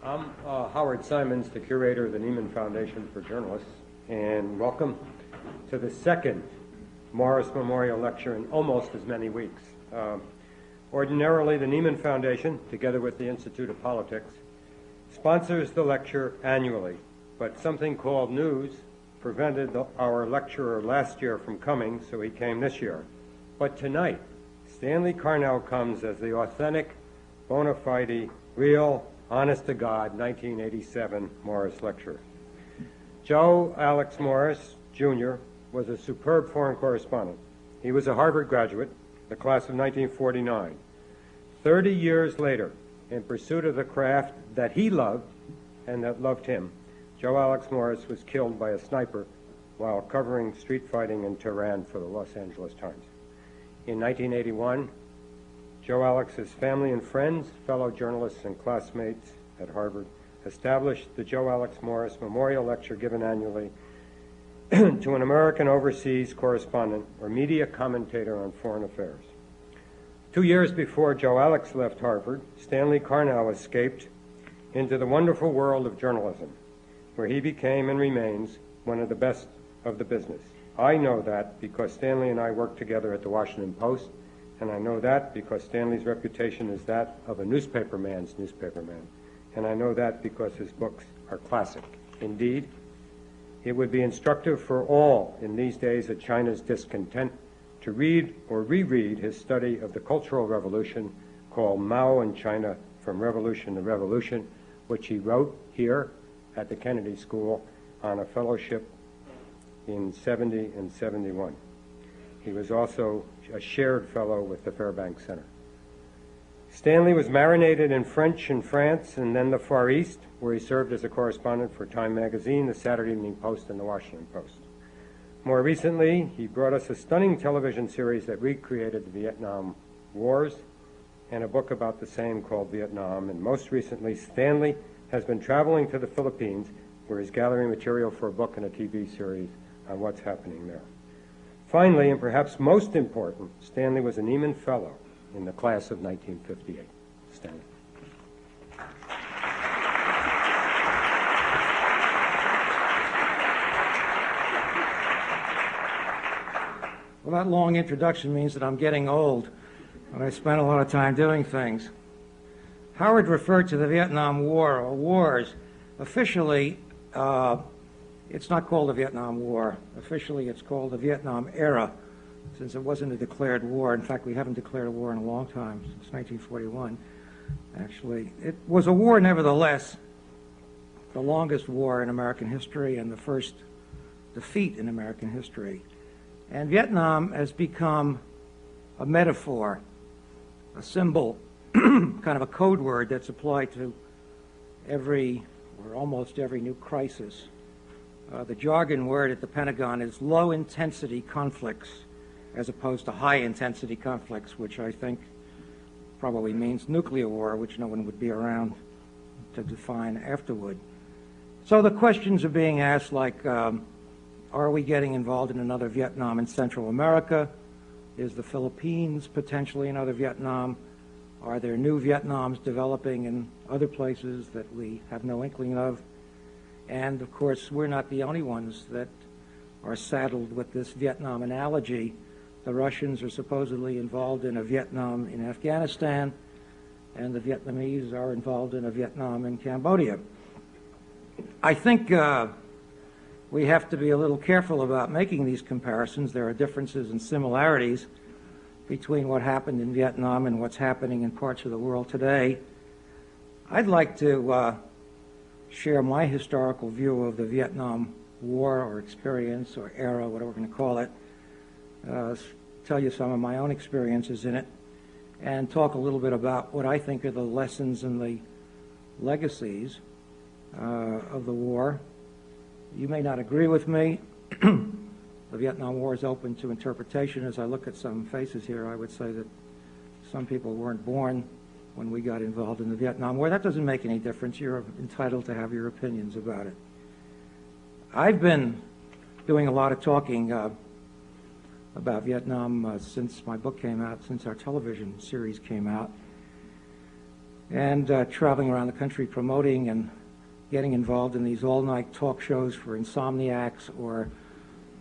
I'm Howard Simons, the curator of the Nieman Foundation for Journalists, and welcome to the second Morris Memorial Lecture in almost as many weeks. Ordinarily, the Nieman Foundation, together with the Institute of Politics, sponsors the lecture annually, but something called news prevented our lecturer last year from coming, so he came this year. But tonight, Stanley Carnell comes as the authentic, bona fide, real, honest-to-God 1987 Morris lecturer. Joe Alex Morris, Jr., was a superb foreign correspondent. He was a Harvard graduate, the class of 1949. 30 years later, in pursuit of the craft that he loved and that loved him, Joe Alex Morris was killed by a sniper while covering street fighting in Tehran for the Los Angeles Times. In 1981, Joe Alex's family and friends, fellow journalists and classmates at Harvard, established the Joe Alex Morris Memorial Lecture given annually to an American overseas correspondent or media commentator on foreign affairs. 2 years before Joe Alex left Harvard, Stanley Carnell escaped into the wonderful world of journalism, where he became and remains one of the best of the business. I know that because Stanley and I worked together at the Washington Post, and I know that because Stanley's reputation is that of a newspaperman's newspaperman, and I know that because his books are classic. Indeed, it would be instructive for all in these days of China's discontent to read or reread his study of the Cultural Revolution called Mao and China from Revolution to Revolution, which he wrote here at the Kennedy School on a fellowship in 70 and 71. He was also a shared fellow with the Fairbanks Center. Stanley was marinated in French in France and then the Far East, where he served as a correspondent for Time Magazine, the Saturday Evening Post, and the Washington Post. More recently, he brought us a stunning television series that recreated the Vietnam Wars and a book about the same called Vietnam. And most recently, Stanley has been traveling to the Philippines, where he's gathering material for a book and a TV series on what's happening there. Finally, and perhaps most important, Stanley was a Nieman Fellow in the class of 1958. Stanley. Well, that long introduction means that I'm getting old, and I spent a lot of time doing things. Howard referred to the Vietnam War, or wars. Officially, it's not called the Vietnam War. Officially, it's called the Vietnam Era, since it wasn't a declared war. In fact, we haven't declared a war in a long time, since 1941, actually. It was a war, nevertheless, the longest war in American history and the first defeat in American history. And Vietnam has become a metaphor, a symbol, kind of a code word that's applied to every, or almost every, new crisis. The jargon word at the Pentagon is low-intensity conflicts, as opposed to high-intensity conflicts, which I think probably means nuclear war, which no one would be around to define afterward. So the questions are being asked like, are we getting involved in another Vietnam in Central America? Is the Philippines potentially another Vietnam? Are there new Vietnams developing in other places that we have no inkling of? And, of course, we're not the only ones that are saddled with this Vietnam analogy. The Russians are supposedly involved in a Vietnam in Afghanistan, and the Vietnamese are involved in a Vietnam in Cambodia. I think we have to be a little careful about making these comparisons. There are differences and similarities between what happened in Vietnam and what's happening in parts of the world today. I'd like to share my historical view of the Vietnam War or experience or era, whatever we're going to call it, tell you some of my own experiences in it, and talk a little bit about what I think are the lessons and the legacies of the war. You may not agree with me. The Vietnam War is open to interpretation. As I look at some faces here, I would say that some people weren't born when we got involved in the Vietnam War. That doesn't make any difference. You're entitled to have your opinions about it. I've been doing a lot of talking about Vietnam since my book came out, since our television series came out. and traveling around the country promoting and getting involved in these all-night talk shows for insomniacs, or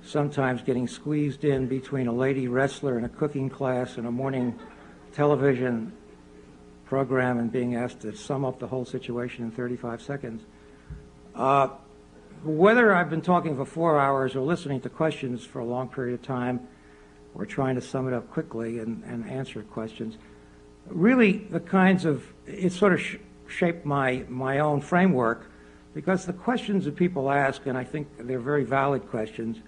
sometimes getting squeezed in between a lady wrestler and a cooking class and a morning television program and being asked to sum up the whole situation in 35 seconds. Whether I've been talking for 4 hours or listening to questions for a long period of time or trying to sum it up quickly and answer questions, really it sort of shaped my own framework, because the questions that people ask, and I think they're very valid questions,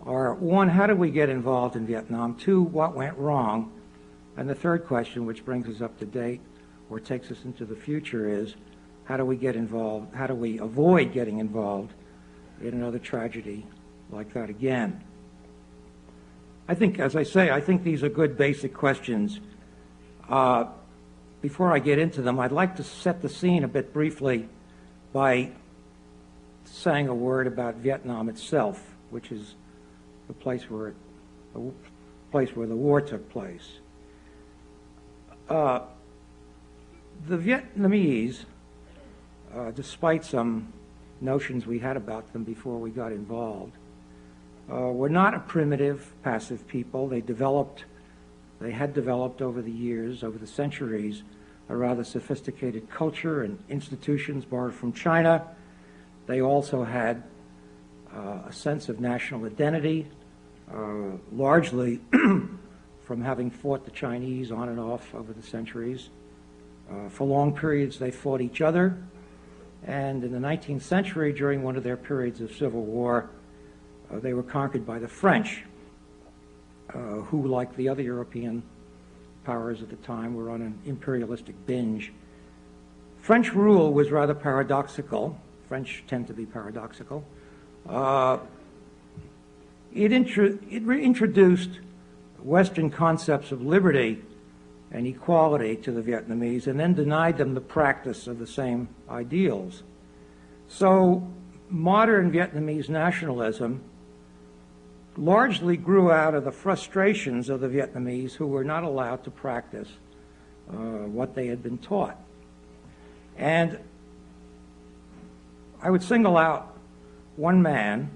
are: one, how did we get involved in Vietnam? Two, what went wrong? And the third question, which brings us up to date or takes us into the future, is how do we get involved? How do we avoid getting involved in another tragedy like that again? I think, as I say, I think these are good basic questions. Before I get into them, I'd like to set the scene a bit briefly by saying a word about Vietnam itself, which is the place where the war took place. The Vietnamese, despite some notions we had about them before we got involved, were not a primitive, passive people. They had developed over the years, over the centuries, a rather sophisticated culture and institutions borrowed from China. They also had a sense of national identity, largely from having fought the Chinese on and off over the centuries. For long periods, they fought each other. And in the 19th century, during one of their periods of civil war, they were conquered by the French, who, like the other European powers at the time, were on an imperialistic binge. French rule was rather paradoxical. French tend to be paradoxical. It introduced Western concepts of liberty and equality to the Vietnamese, and then denied them the practice of the same ideals. So modern Vietnamese nationalism largely grew out of the frustrations of the Vietnamese, who were not allowed to practice what they had been taught. And I would single out one man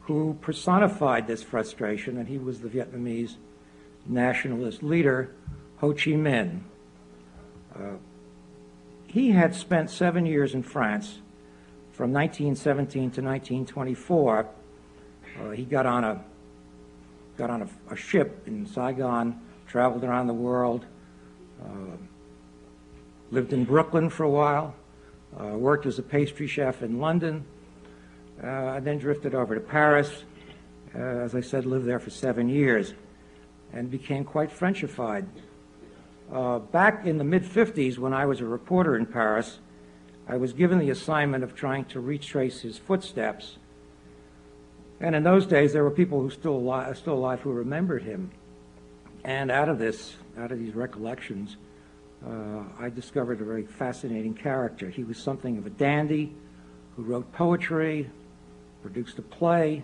who personified this frustration, and he was the Vietnamese nationalist leader, Ho Chi Minh. He had spent 7 years in France, from 1917 to 1924. He got on a ship in Saigon, traveled around the world, lived in Brooklyn for a while, worked as a pastry chef in London, and then drifted over to Paris. As I said, lived there for 7 years and became quite Frenchified. Back in the mid-50s, when I was a reporter in Paris, I was given the assignment of trying to retrace his footsteps. And in those days, there were people who still alive who remembered him. And out of these recollections, I discovered a very fascinating character. He was something of a dandy who wrote poetry, produced a play.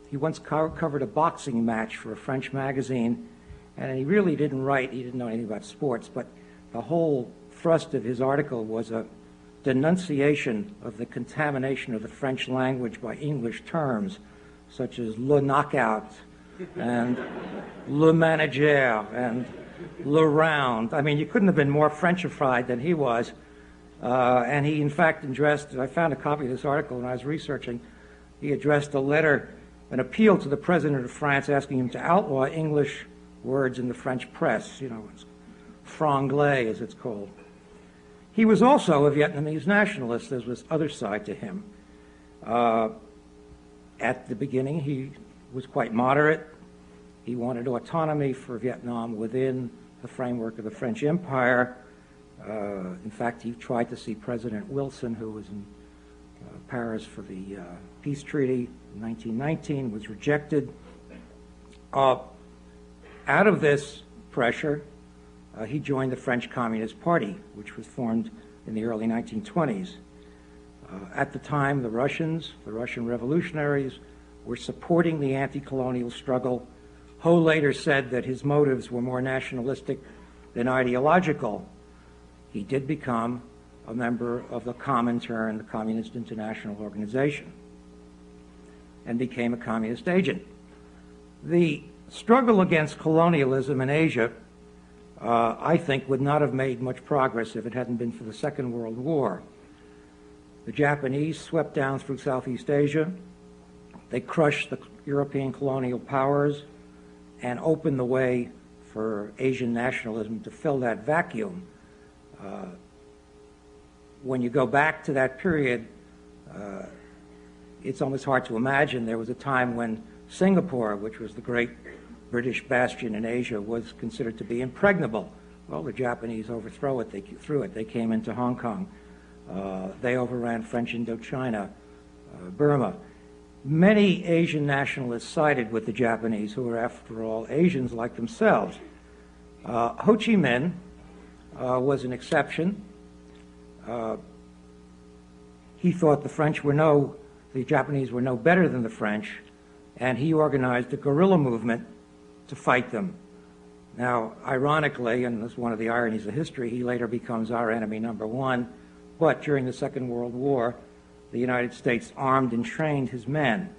He once covered a boxing match for a French magazine, and he really didn't write. He didn't know anything about sports, but the whole thrust of his article was a denunciation of the contamination of the French language by English terms, such as le knockout and le manager and le round. I mean, you couldn't have been more Frenchified than he was. And he, in fact, I found a copy of this article when I was researching. He addressed a letter, an appeal to the President of France, asking him to outlaw English words in the French press, franglais, as it's called. He was also a Vietnamese nationalist. There was other side to him. At the beginning, he was quite moderate. He wanted autonomy for Vietnam within the framework of the French Empire. In fact, he tried to see President Wilson, who was in Paris for the peace treaty in 1919, was rejected. Out of this pressure, he joined the French Communist Party, which was formed in the early 1920s. At the time, the Russian revolutionaries, were supporting the anti-colonial struggle. Ho later said that his motives were more nationalistic than ideological. he did become a member of the Comintern, the Communist International Organization, and became a communist agent. The struggle against colonialism in Asia, I think, would not have made much progress if it hadn't been for the Second World War. The Japanese swept down through Southeast Asia. They crushed the European colonial powers and opened the way for Asian nationalism to fill that vacuum. When you go back to that period, it's almost hard to imagine there was a time when Singapore, which was the great British bastion in Asia, was considered to be impregnable. Well, the Japanese overthrew it. They came into Hong Kong. They overran French Indochina, Burma. Many Asian nationalists sided with the Japanese, who were, after all, Asians like themselves. Ho Chi Minh was an exception. He thought the Japanese were no better than the French, and he organized a guerrilla movement to fight them. Now, ironically, and this is one of the ironies of history, he later becomes our enemy number one, but during the Second World War, the United States armed and trained his men.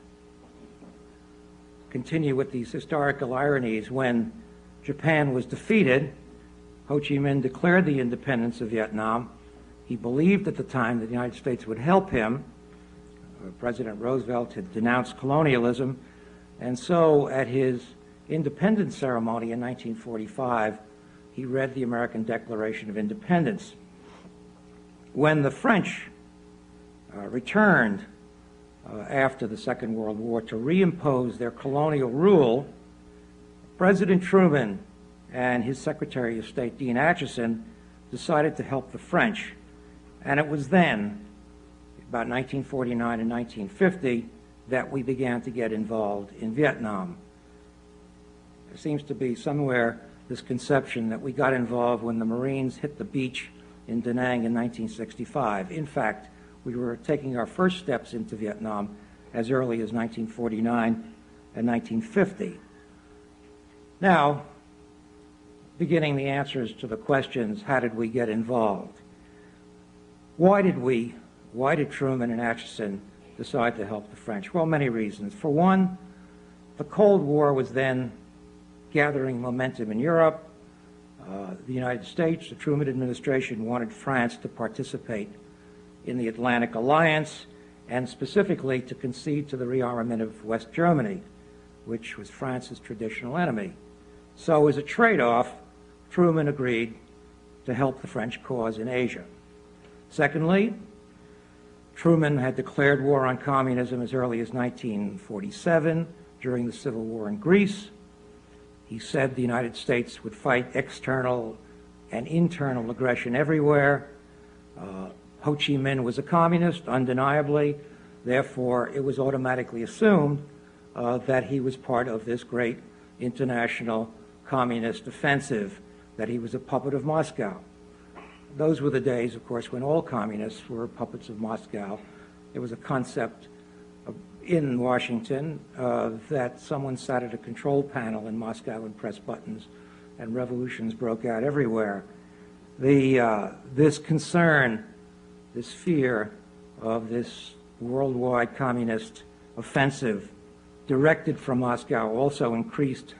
Continue with these historical ironies. When Japan was defeated, Ho Chi Minh declared the independence of Vietnam. He believed at the time that the United States would help him. President Roosevelt had denounced colonialism, and so at his independence ceremony in 1945, he read the American Declaration of Independence. When the French returned after the Second World War to reimpose their colonial rule, President Truman and his Secretary of State, Dean Atchison, decided to help the French. And it was then, about 1949 and 1950, that we began to get involved in Vietnam. There seems to be somewhere this conception that we got involved when the Marines hit the beach in Da Nang in 1965. In fact, we were taking our first steps into Vietnam as early as 1949 and 1950. Now, beginning the answers to the questions, how did we get involved? Why did Truman and Atchison decide to help the French? Well, many reasons. For one, the Cold War was then gathering momentum in Europe. The United States, the Truman administration, wanted France to participate in the Atlantic Alliance, and specifically to concede to the rearmament of West Germany, which was France's traditional enemy. So as a trade-off, Truman agreed to help the French cause in Asia. Secondly, Truman had declared war on communism as early as 1947 during the Civil War in Greece. He said the United States would fight external and internal aggression everywhere. Ho Chi Minh was a communist, undeniably. Therefore, it was automatically assumed that he was part of this great international communist offensive, that he was a puppet of Moscow. Those were the days, of course, when all communists were puppets of Moscow. There was a concept in Washington that someone sat at a control panel in Moscow and pressed buttons, and revolutions broke out everywhere. This concern, this fear of this worldwide communist offensive directed from Moscow also increased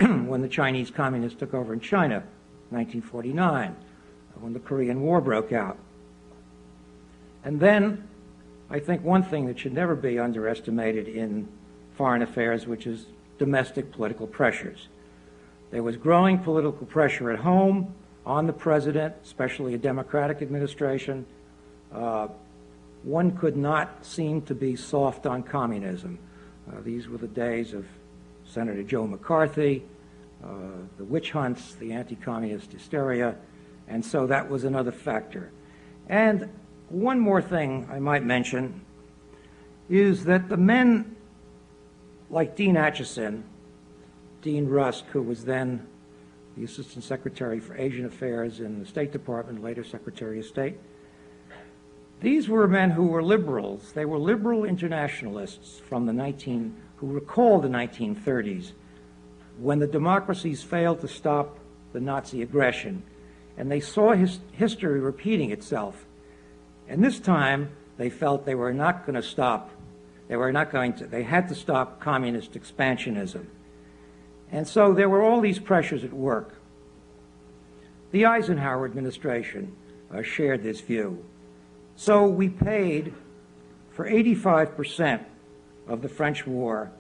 when the Chinese communists took over in China, 1949, when the Korean War broke out. And then, I think one thing that should never be underestimated in foreign affairs, which is domestic political pressures. There was growing political pressure at home on the president, especially a Democratic administration. One could not seem to be soft on communism. These were the days of Senator Joe McCarthy, the witch hunts, the anti-communist hysteria, and so that was another factor. And one more thing I might mention is that the men like Dean Atchison, Dean Rusk, who was then the Assistant Secretary for Asian Affairs in the State Department, later Secretary of State, these were men who were liberals. They were liberal internationalists from who recalled the 1930s, when the democracies failed to stop the Nazi aggression. and they saw history repeating itself. And this time, they felt they were not going to stop. They had to stop communist expansionism. And so there were all these pressures at work. The Eisenhower administration shared this view. So we paid for 85% of the French war.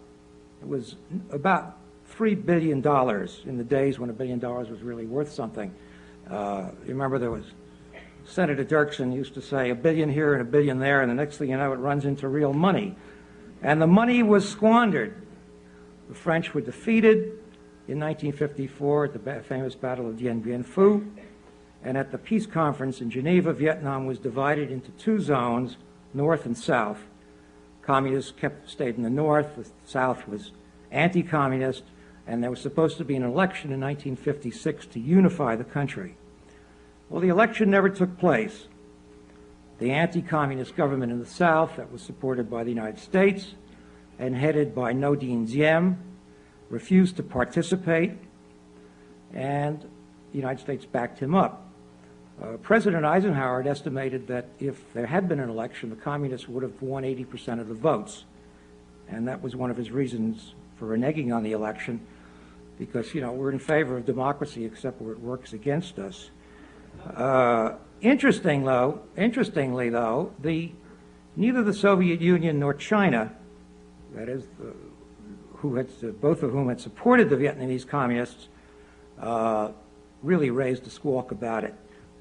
It was about $3 billion in the days when $1 billion was really worth something. You remember there was Senator Dirksen used to say $1 billion here and $1 billion there, and the next thing you know, it runs into real money. And the money was squandered. The French were defeated in 1954 at the famous Battle of Dien Bien Phu, and at the peace conference in Geneva, Vietnam was divided into two zones, North and South. Communists stayed in the North, the South was anti-communist, and there was supposed to be an election in 1956 to unify the country. Well, the election never took place. The anti-communist government in the South, that was supported by the United States and headed by No Dien Diem, refused to participate, and the United States backed him up. President Eisenhower had estimated that if there had been an election, the communists would have won 80% of the votes. And that was one of his reasons for reneging on the election, because, you know, we're in favor of democracy except where it works against us. Interestingly, though, neither the Soviet Union nor China, that is, both of whom had supported the Vietnamese communists, really raised a squawk about it.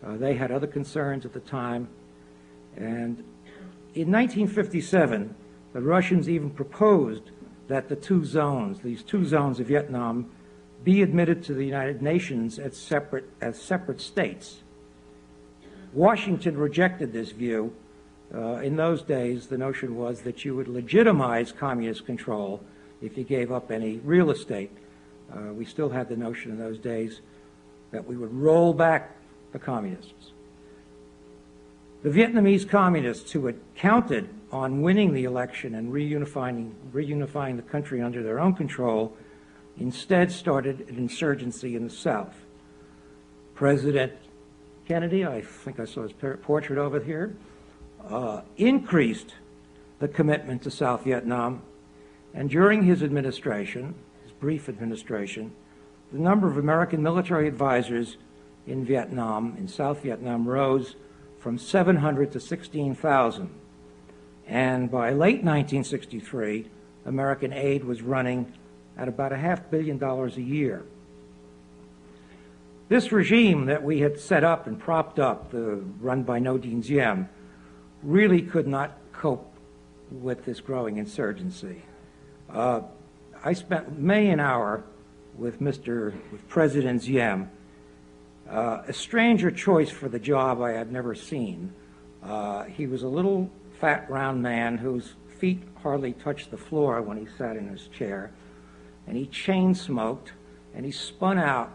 They had other concerns at the time. And in 1957, the Russians even proposed that these two zones of Vietnam, be admitted to the United Nations as separate states. Washington rejected this view. In those days, the notion was that you would legitimize communist control if you gave up any real estate. We still had the notion in those days that we would roll back the communists. The Vietnamese communists, who had counted on winning the election and reunifying the country under their own control, instead started an insurgency in the South. President Kennedy, I think I saw his portrait over here, increased the commitment to South Vietnam, and during his administration, his brief administration, the number of American military advisors in Vietnam, in South Vietnam, rose from 700 to 16,000. And by late 1963, American aid was running at about $500 million a year. This regime that we had set up and propped up, run by No Dien Diem, really could not cope with this growing insurgency. I spent many an hour with President Diem, a stranger choice for the job I had never seen. He was a little fat, round man whose feet hardly touched the floor when he sat in his chair, and he chain smoked, and he spun out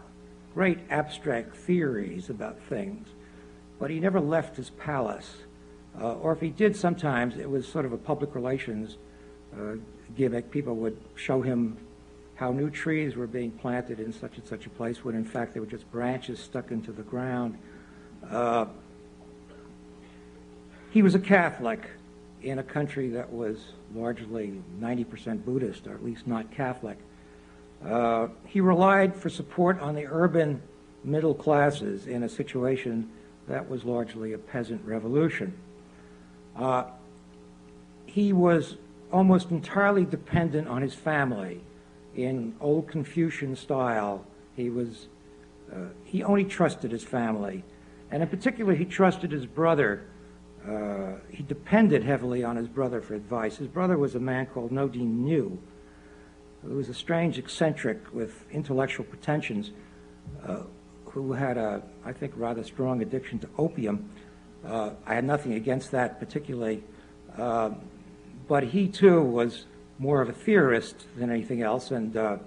great abstract theories about things, but he never left his palace. Or if he did sometimes, it was sort of a public relations gimmick. People would show him how new trees were being planted in such and such a place, when in fact they were just branches stuck into the ground. He was a Catholic in a country that was largely 90% Buddhist, or at least not Catholic. He relied for support on the urban middle classes in a situation that was largely a peasant revolution. He was almost entirely dependent on his family in old Confucian style. He only trusted his family, and in particular he trusted his brother. He depended heavily on his brother for advice. His brother was a man called No Dien Nhu, who was a strange eccentric with intellectual pretensions, who had I think, rather strong addiction to opium. I had nothing against that particularly, but he too was more of a theorist than anything else, and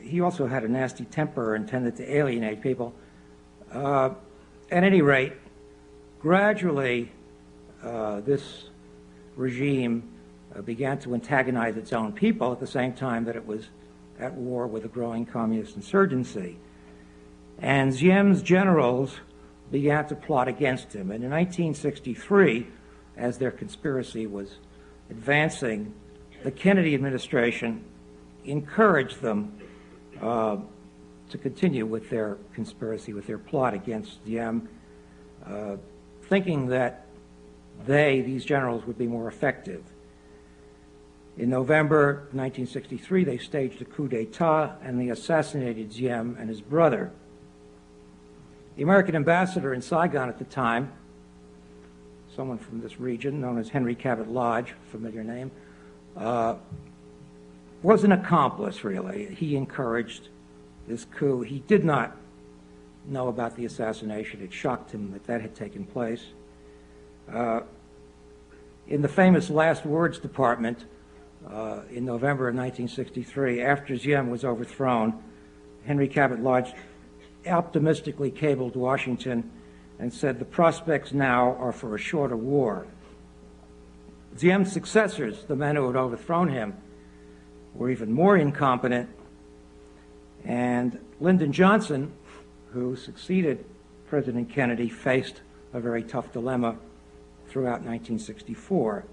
he also had a nasty temper and tended to alienate people. At any rate, gradually this regime began to antagonize its own people at the same time that it was at war with a growing communist insurgency. and Diem's generals began to plot against him. And in 1963, as their conspiracy was advancing, the Kennedy administration encouraged them to continue with their conspiracy, with their plot against Diem, thinking that these generals, would be more effective. In November 1963, they staged a coup d'etat and they assassinated Diem and his brother. The American ambassador in Saigon at the time, someone from this region known as Henry Cabot Lodge, familiar name, was an accomplice, really. He encouraged this coup. He did not know about the assassination. It shocked him that that had taken place. In the famous Last Words Department, in November of 1963, after Diem was overthrown, Henry Cabot Lodge optimistically cabled Washington and said, "The prospects now are for a shorter war." Diem's successors, the men who had overthrown him, were even more incompetent, and Lyndon Johnson, who succeeded President Kennedy, faced a very tough dilemma throughout 1964.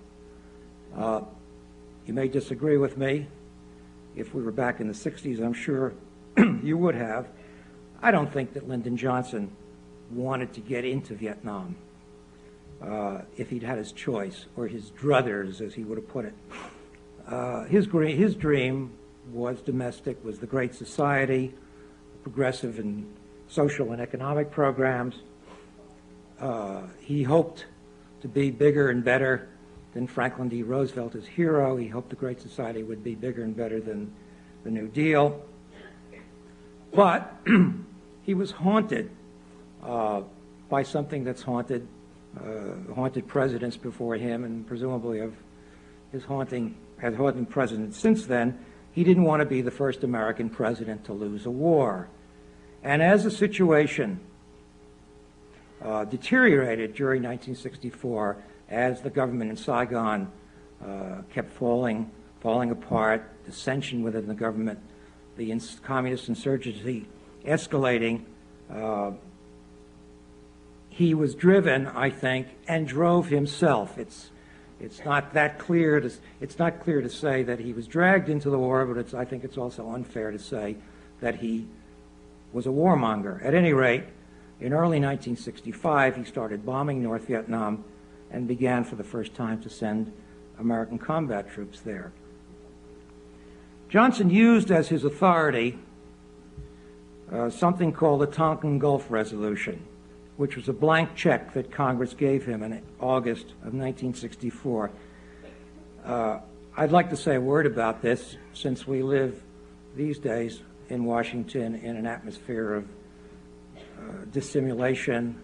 You may disagree with me. If we were back in the 60s, I'm sure you would have. I don't think that Lyndon Johnson wanted to get into Vietnam if he'd had his choice, or his druthers, as he would have put it. His dream was domestic, was the Great Society, progressive and social and economic programs. He hoped to be bigger and better than Franklin D. Roosevelt, his hero. He hoped the Great Society would be bigger and better than the New Deal. But he was haunted by something that's haunted presidents before him, and presumably has haunted presidents since then. He didn't want to be the first American president to lose a war. And as the situation deteriorated during 1964, as the government in Saigon kept falling apart, dissension within the government, the communist insurgency escalating, he was driven, I think, and drove himself. It's not clear to say that he was dragged into the war, but I think it's also unfair to say that he was a warmonger. At any rate, in early 1965, he started bombing North Vietnam and began for the first time to send American combat troops there. Johnson used as his authority something called the Tonkin Gulf Resolution, which was a blank check that Congress gave him in August of 1964. I'd like to say a word about this, since we live these days in Washington in an atmosphere of dissimulation,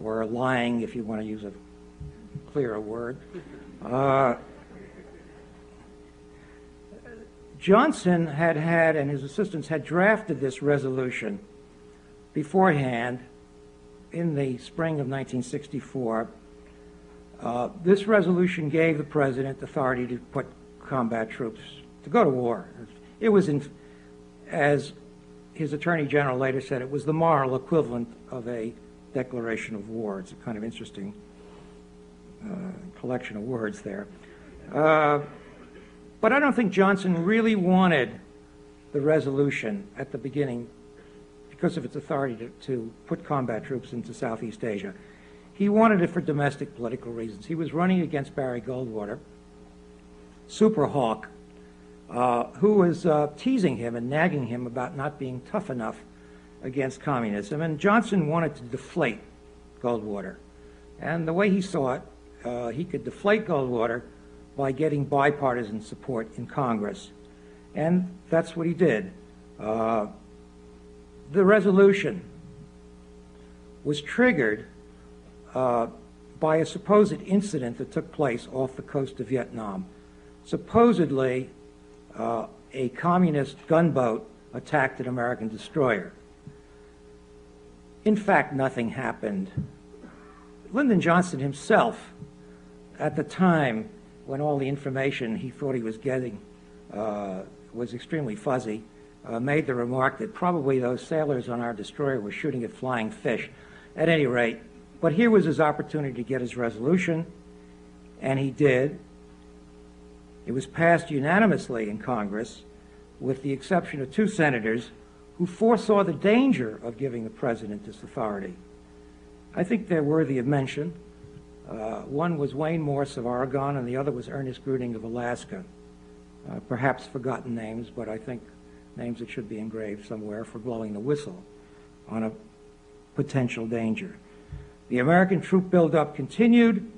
or lying, if you want to use a clearer word. Johnson and his assistants had drafted this resolution beforehand in the spring of 1964. This resolution gave the president authority to put combat troops to go to war. It was, as his attorney general later said, it was the moral equivalent of a declaration of war. It's a kind of interesting collection of words there. But I don't think Johnson really wanted the resolution at the beginning because of its authority to put combat troops into Southeast Asia. He wanted it for domestic political reasons. He was running against Barry Goldwater, Super Hawk, who was teasing him and nagging him about not being tough enough against communism. And Johnson wanted to deflate Goldwater. And the way he saw it, he could deflate Goldwater by getting bipartisan support in Congress. And that's what he did. The resolution was triggered by a supposed incident that took place off the coast of Vietnam. Supposedly, a communist gunboat attacked an American destroyer. In fact, nothing happened. Lyndon Johnson himself, at the time when all the information he thought he was getting was extremely fuzzy, made the remark that probably those sailors on our destroyer were shooting at flying fish. At any rate, but here was his opportunity to get his resolution, and he did. It was passed unanimously in Congress, with the exception of 2 senators who foresaw the danger of giving the president this authority. I think they're worthy of mention. One was Wayne Morse of Oregon, and the other was Ernest Gruning of Alaska. Perhaps forgotten names, but I think names that should be engraved somewhere for blowing the whistle on a potential danger. The American troop buildup continued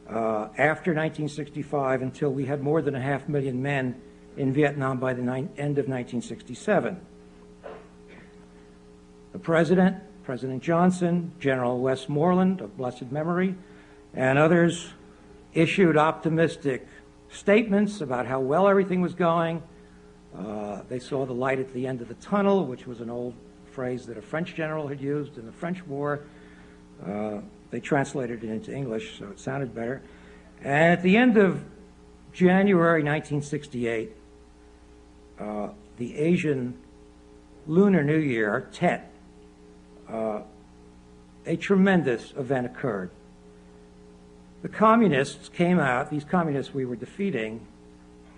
after 1965 until we had more than 500,000 men in Vietnam by the end of 1967. The President, President Johnson, General Westmoreland of blessed memory, and others issued optimistic statements about how well everything was going. They saw the light at the end of the tunnel, which was an old phrase that a French general had used in the French War. They translated it into English, so it sounded better. And at the end of January 1968, the Asian Lunar New Year, Tet, a tremendous event occurred. The communists came out, these communists we were defeating,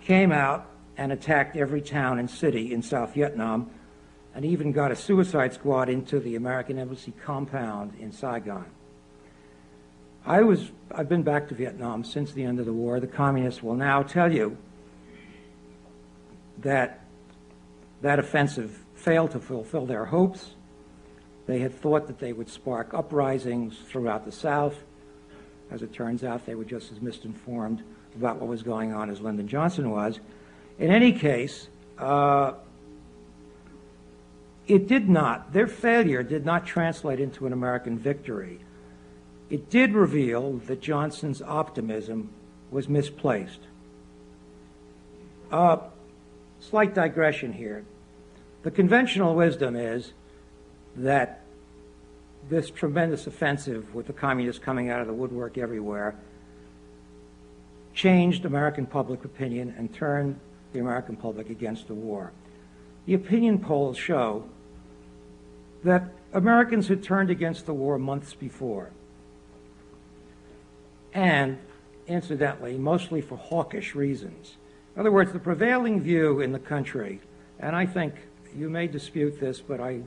came out and attacked every town and city in South Vietnam, and even got a suicide squad into the American Embassy compound in Saigon. I've been back to Vietnam since the end of the war. The communists will now tell you that that offensive failed to fulfill their hopes. They had thought that they would spark uprisings throughout the South. As it turns out, they were just as misinformed about what was going on as Lyndon Johnson was. In any case, their failure did not translate into an American victory. It did reveal that Johnson's optimism was misplaced. Slight digression here. The conventional wisdom is that this tremendous offensive with the communists coming out of the woodwork everywhere changed American public opinion and turned the American public against the war. The opinion polls show that Americans had turned against the war months before, and incidentally, mostly for hawkish reasons. In other words, the prevailing view in the country, and I think you may dispute this, but I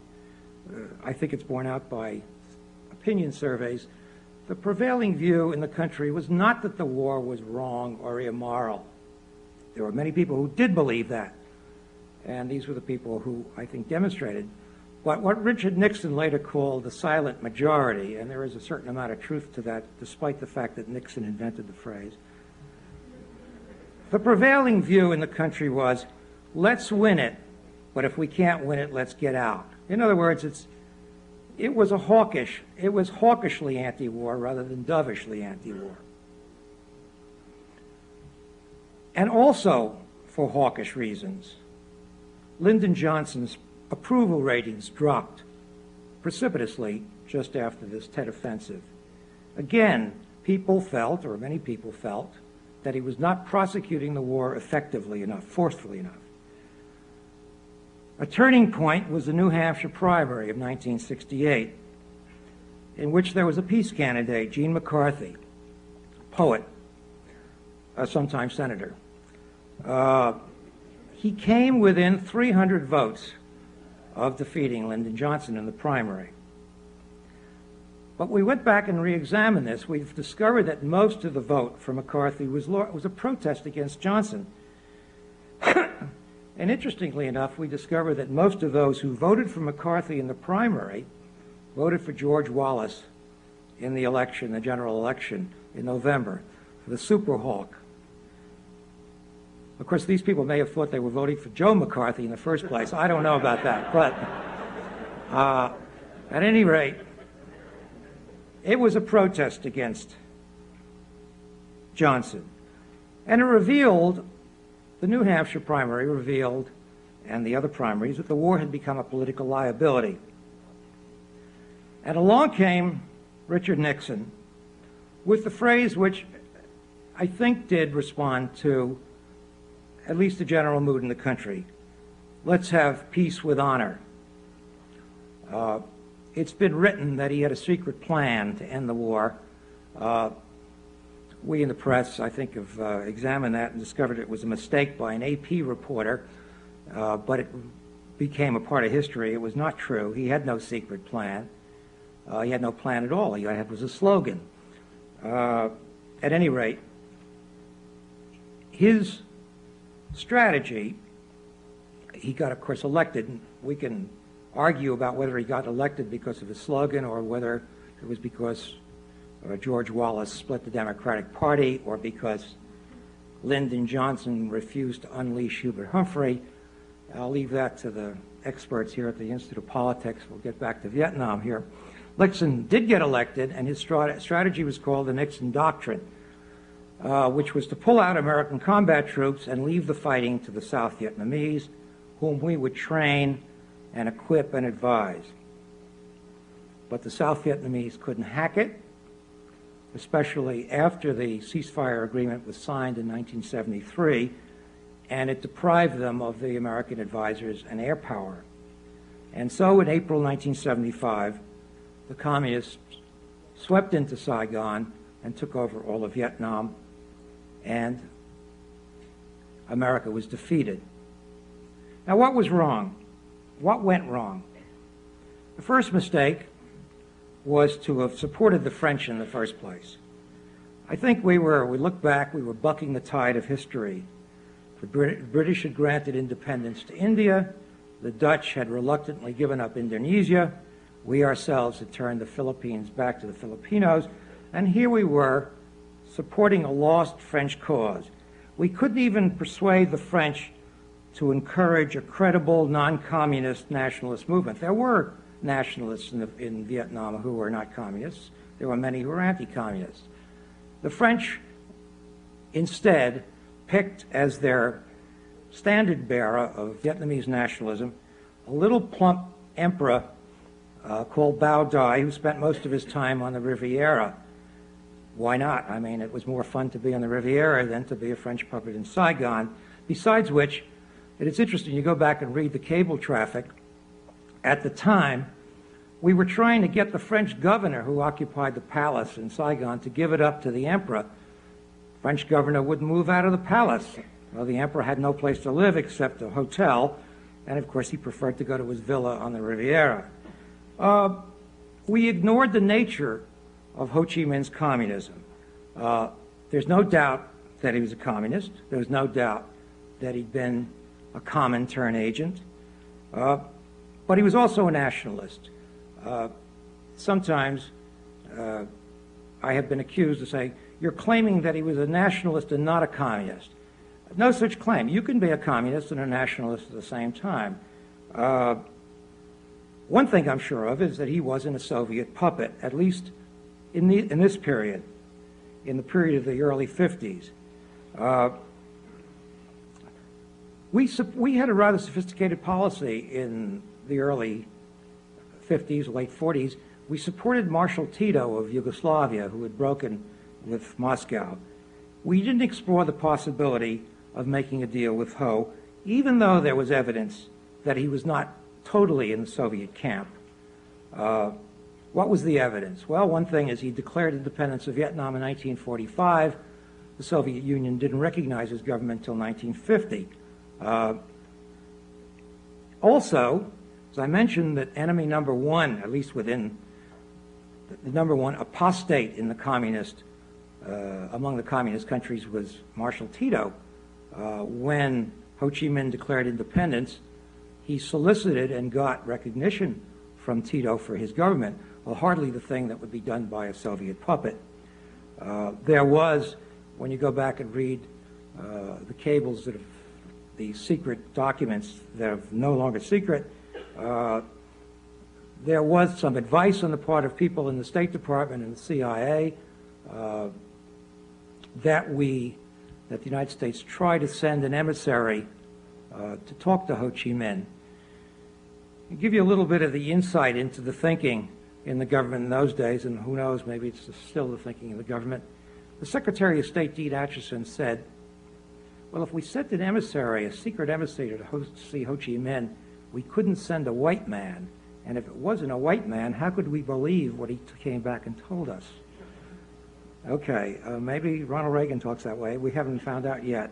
think it's borne out by opinion surveys, the prevailing view in the country was not that the war was wrong or immoral. There were many people who did believe that, and these were the people who I think demonstrated. But what Richard Nixon later called the silent majority, and there is a certain amount of truth to that, despite the fact that Nixon invented the phrase, the prevailing view in the country was, let's win it, but if we can't win it, let's get out. In other words, it was hawkishly anti-war rather than dovishly anti-war. And also, for hawkish reasons, Lyndon Johnson's approval ratings dropped precipitously just after this Tet offensive. Again, people felt, or many people felt, that he was not prosecuting the war effectively enough, forcefully enough. A turning point was the New Hampshire primary of 1968, in which there was a peace candidate, Gene McCarthy, poet, sometime senator. He came within 300 votes of defeating Lyndon Johnson in the primary. But we went back and re-examined this. We've discovered that most of the vote for McCarthy was a protest against Johnson. And interestingly enough, we discovered that most of those who voted for McCarthy in the primary voted for George Wallace in the election, the general election in November, for the Super Hawk. Of course, these people may have thought they were voting for Joe McCarthy in the first place. I don't know about that. But at any rate, it was a protest against Johnson. And it revealed, the New Hampshire primary revealed, and the other primaries, that the war had become a political liability. And along came Richard Nixon with the phrase which I think did respond to at least the general mood in the country. let's have peace with honor. It's been written that he had a secret plan to end the war. We in the press, I think, have examined that and discovered it was a mistake by an AP reporter, but it became a part of history. It was not true. He had no secret plan. He had no plan at all. All he had was a slogan. At any rate, his strategy, he got, of course, elected. We can argue about whether he got elected because of his slogan or whether it was because George Wallace split the Democratic Party or because Lyndon Johnson refused to unleash Hubert Humphrey. I'll leave that to the experts here at the Institute of Politics. We'll get back to Vietnam here. Nixon did get elected, and his strategy was called the Nixon Doctrine, which was to pull out American combat troops and leave the fighting to the South Vietnamese, whom we would train and equip and advise. But the South Vietnamese couldn't hack it, especially after the ceasefire agreement was signed in 1973, and it deprived them of the American advisors and air power. And so in April 1975, the communists swept into Saigon and took over all of Vietnam, and America was defeated. Now, what was wrong? What went wrong? The first mistake was to have supported the French in the first place. I think we look back, we were bucking the tide of history. The British had granted independence to India. The Dutch had reluctantly given up Indonesia. We ourselves had turned the Philippines back to the Filipinos. And here we were supporting a lost French cause. We couldn't even persuade the French to encourage a credible non-communist nationalist movement. There were nationalists in Vietnam who were not communists. There were many who were anti-communist. The French instead picked as their standard bearer of Vietnamese nationalism a little plump emperor called Bao Dai, who spent most of his time on the Riviera. Why not? I mean, it was more fun to be on the Riviera than to be a French puppet in Saigon. Besides which, it's interesting, you go back and read the cable traffic. At the time, we were trying to get the French governor who occupied the palace in Saigon to give it up to the emperor. The French governor wouldn't move out of the palace. Well, the emperor had no place to live except a hotel, and of course he preferred to go to his villa on the Riviera. We ignored the nature of Ho Chi Minh's communism. There's no doubt that he was a communist. There's no doubt that he'd been a Comintern agent. But he was also a nationalist. Sometimes I have been accused of saying, you're claiming that he was a nationalist and not a communist. No such claim. You can be a communist and a nationalist at the same time. One thing I'm sure of is that he wasn't a Soviet puppet, at least in this period, in the period of the early 50s. We had a rather sophisticated policy in the early 50s, late 40s. We supported Marshal Tito of Yugoslavia, who had broken with Moscow. We didn't explore the possibility of making a deal with Ho, even though there was evidence that he was not totally in the Soviet camp. What was the evidence? Well, one thing is he declared independence of Vietnam in 1945. The Soviet Union didn't recognize his government until 1950. Also, as I mentioned, that enemy number one, at least within the number one apostate in the communist, among the communist countries, was Marshal Tito. When Ho Chi Minh declared independence, he solicited and got recognition from Tito for his government. Well, hardly the thing that would be done by a Soviet puppet. There was, when you go back and read the cables that have, the secret documents that are no longer secret, there was some advice on the part of people in the State Department and the CIA that the United States try to send an emissary to talk to Ho Chi Minh. I'll give you a little bit of the insight into the thinking in the government in those days, and who knows, maybe it's still the thinking of the government. The Secretary of State, Atchison, said, well, if we sent an emissary, a secret emissary to see Ho Chi Minh, we couldn't send a white man. And if it wasn't a white man, how could we believe what he came back and told us? Okay, maybe Ronald Reagan talks that way. We haven't found out yet.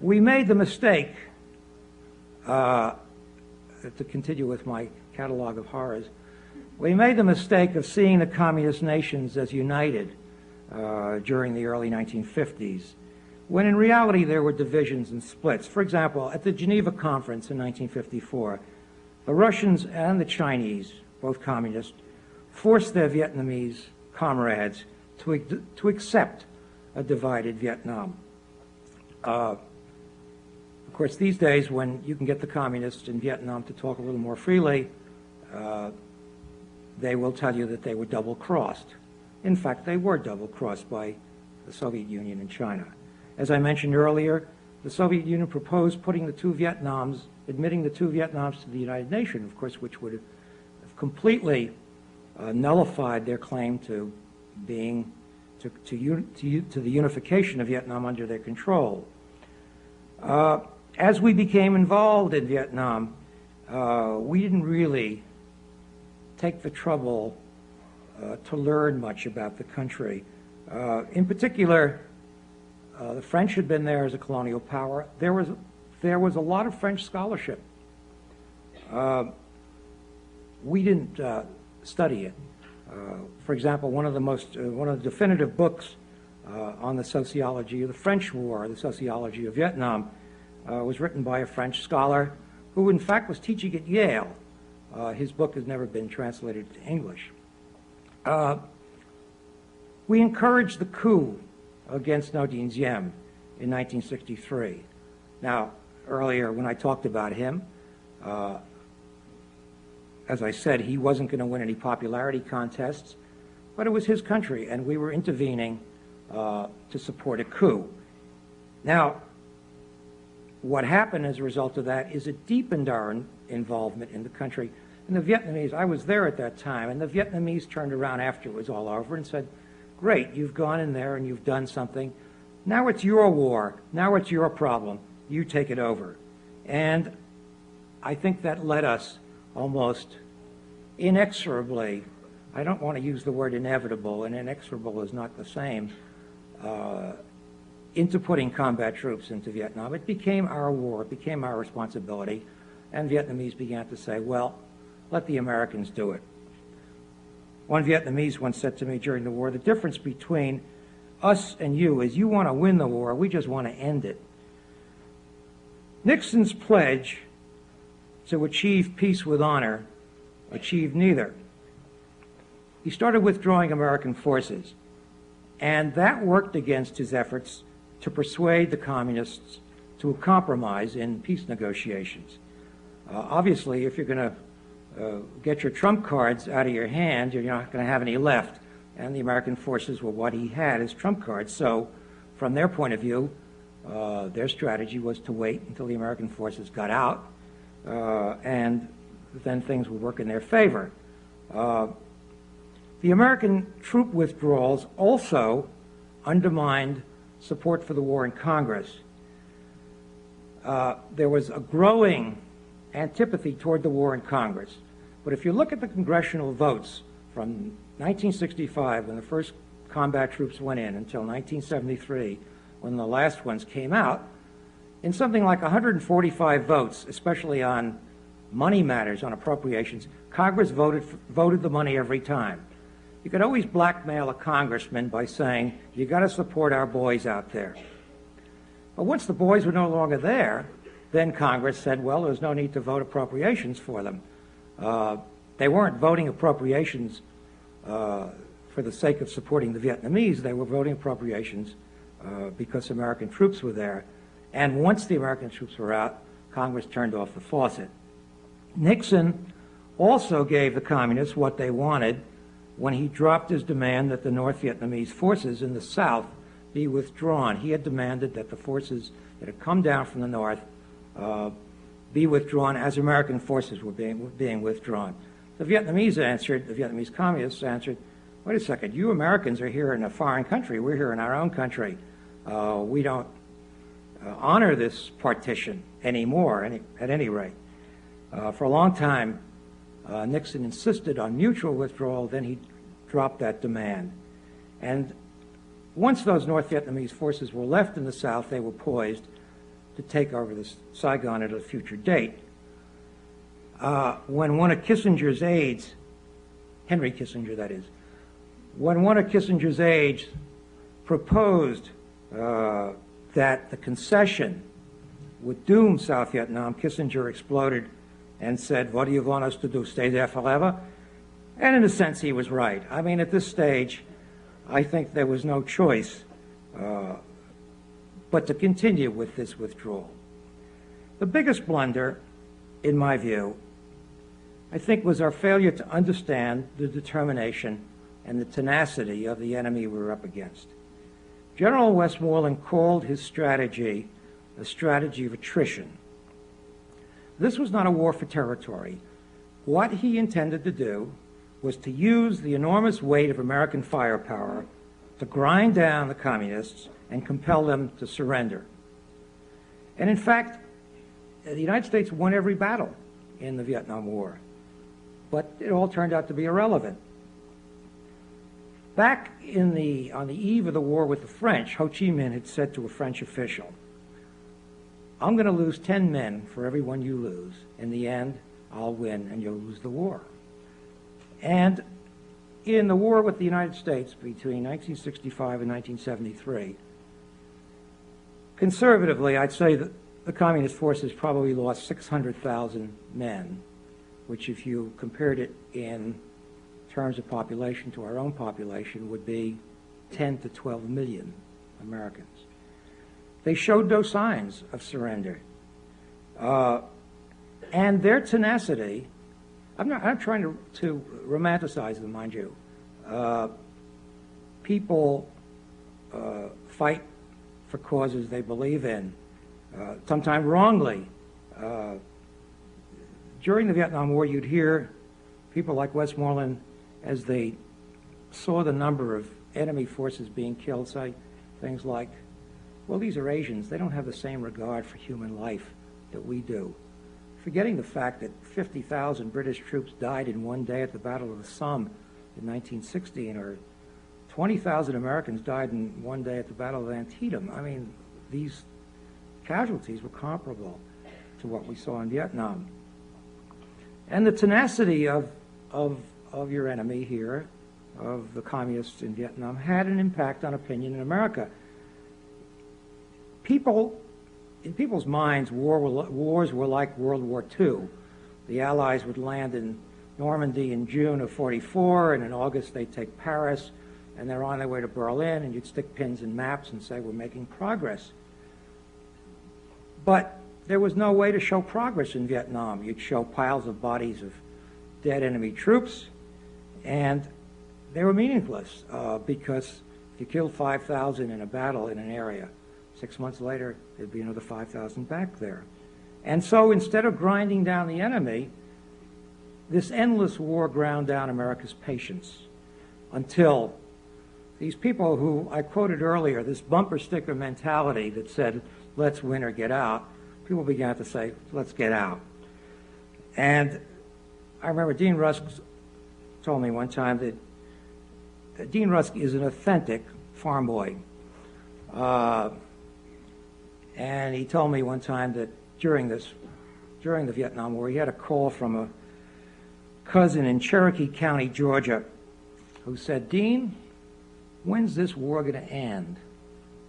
We made the mistake, to continue with my catalog of horrors, we made the mistake of seeing the communist nations as united during the early 1950s, when in reality there were divisions and splits. For example, at the Geneva Conference in 1954, the Russians and the Chinese, both communists, forced their Vietnamese comrades to accept a divided Vietnam. Of course, these days, when you can get the communists in Vietnam to talk a little more freely, they will tell you that they were double-crossed. In fact, they were double-crossed by the Soviet Union and China. As I mentioned earlier, the Soviet Union proposed putting the two Vietnams, admitting the two Vietnams to the United Nations, of course, which would have completely nullified their claim to being to the unification of Vietnam under their control. As we became involved in Vietnam, we didn't really take the trouble to learn much about the country. In particular, the French had been there as a colonial power. There was a lot of French scholarship. We didn't study it. For example, one of the definitive books on the sociology of the French War, the sociology of Vietnam, was written by a French scholar who, in fact, was teaching at Yale. His book has never been translated to English. We encouraged the coup against Ngo Dinh Diem in 1963. Now, earlier when I talked about him, as I said, he wasn't going to win any popularity contests, but it was his country, and we were intervening to support a coup. Now, what happened as a result of that is it deepened our involvement in the country. And the Vietnamese, I was there at that time, and the Vietnamese turned around after it was all over and said, great, you've gone in there and you've done something. Now it's your war. Now it's your problem. You take it over. And I think that led us almost inexorably, I don't want to use the word inevitable, and inexorable is not the same, into putting combat troops into Vietnam. It became our war. It became our responsibility. And Vietnamese began to say, well, let the Americans do it. One Vietnamese once said to me during the war, the difference between us and you is you want to win the war, we just want to end it. Nixon's pledge to achieve peace with honor achieved neither. He started withdrawing American forces, and that worked against his efforts to persuade the communists to a compromise in peace negotiations. Obviously, if you're going to get your trump cards out of your hand, you're not going to have any left. And the American forces were what he had as trump cards. So from their point of view, their strategy was to wait until the American forces got out, and then things would work in their favor. The American troop withdrawals also undermined support for the war in Congress. There was a growing antipathy toward the war in Congress. But if you look at the congressional votes from 1965, when the first combat troops went in, until 1973, when the last ones came out, in something like 145 votes, especially on money matters, on appropriations, Congress voted the money every time. You could always blackmail a congressman by saying, you got to support our boys out there. But once the boys were no longer there, then Congress said, well, there's no need to vote appropriations for them. They weren't voting appropriations for the sake of supporting the Vietnamese. They were voting appropriations because American troops were there. And once the American troops were out, Congress turned off the faucet. Nixon also gave the communists what they wanted when he dropped his demand that the North Vietnamese forces in the South be withdrawn. He had demanded that the forces that had come down from the North be withdrawn as American forces were being withdrawn. The Vietnamese communists answered, wait a second, you Americans are here in a foreign country, we're here in our own country. We don't honor this partition anymore, at any rate. For a long time, Nixon insisted on mutual withdrawal, then he dropped that demand. And once those North Vietnamese forces were left in the South, they were poised to take over Saigon at a future date. When one of Kissinger's aides, Henry Kissinger that is, when one of Kissinger's aides proposed that the concession would doom South Vietnam, Kissinger exploded and said, "What do you want us to do, stay there forever?" And in a sense, he was right. I mean, at this stage, I think there was no choice but to continue with this withdrawal. The biggest blunder, in my view, I think, was our failure to understand the determination and the tenacity of the enemy we were up against. General Westmoreland called his strategy a strategy of attrition. This was not a war for territory. What he intended to do was to use the enormous weight of American firepower to grind down the communists and compel them to surrender. And in fact, the United States won every battle in the Vietnam War, but it all turned out to be irrelevant. Back on the eve of the war with the French, Ho Chi Minh had said to a French official, "I'm going to lose 10 men for every one you lose. In the end, I'll win and you'll lose the war." And in the war with the United States between 1965 and 1973, conservatively, I'd say that the communist forces probably lost 600,000 men, which if you compared it in terms of population to our own population would be 10 to 12 million Americans. They showed no signs of surrender. And their tenacity, I'm not trying to romanticize them, mind you. People fight for causes they believe in, sometimes wrongly. During the Vietnam War, you'd hear people like Westmoreland, as they saw the number of enemy forces being killed, say things like, "Well, these are Asians. They don't have the same regard for human life that we do." Forgetting the fact that 50,000 British troops died in one day at the Battle of the Somme in 1916, or 20,000 Americans died in one day at the Battle of Antietam. I mean, these casualties were comparable to what we saw in Vietnam. And the tenacity of your enemy here, of the communists in Vietnam, had an impact on opinion in America. In people's minds, wars were like World War II. The Allies would land in Normandy in June of '44, and in August they'd take Paris, and they're on their way to Berlin, and you'd stick pins in maps and say, "We're making progress." But there was no way to show progress in Vietnam. You'd show piles of bodies of dead enemy troops, and they were meaningless because if you killed 5,000 in a battle in an area, 6 months later, there'd be another 5,000 back there. And so instead of grinding down the enemy, this endless war ground down America's patience until these people who I quoted earlier, this bumper sticker mentality that said, "Let's win or get out," people began to say, "Let's get out." And I remember Dean Rusk told me one time that Dean Rusk is an authentic farm boy. And he told me one time that during the Vietnam War, he had a call from a cousin in Cherokee County, Georgia, who said, "Dean, when's this war going to end?"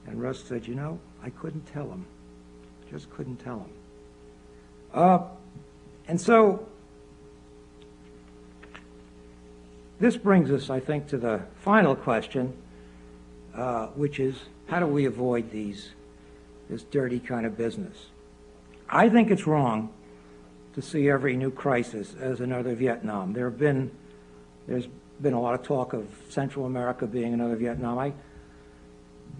And Rusk said, "You know, I couldn't tell him. Just couldn't tell him." And so this brings us, I think, to the final question, which is, how do we avoid this dirty kind of business? I think it's wrong to see every new crisis as another Vietnam. There's been a lot of talk of Central America being another Vietnam.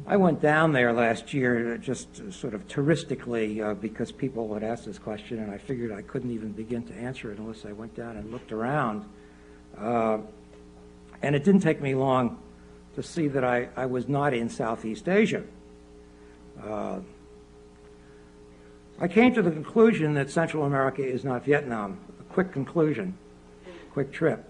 I went down there last year just sort of touristically because people had asked this question, and I figured I couldn't even begin to answer it unless I went down and looked around. And it didn't take me long to see that I was not in Southeast Asia. I came to the conclusion that Central America is not Vietnam. A quick conclusion, quick trip.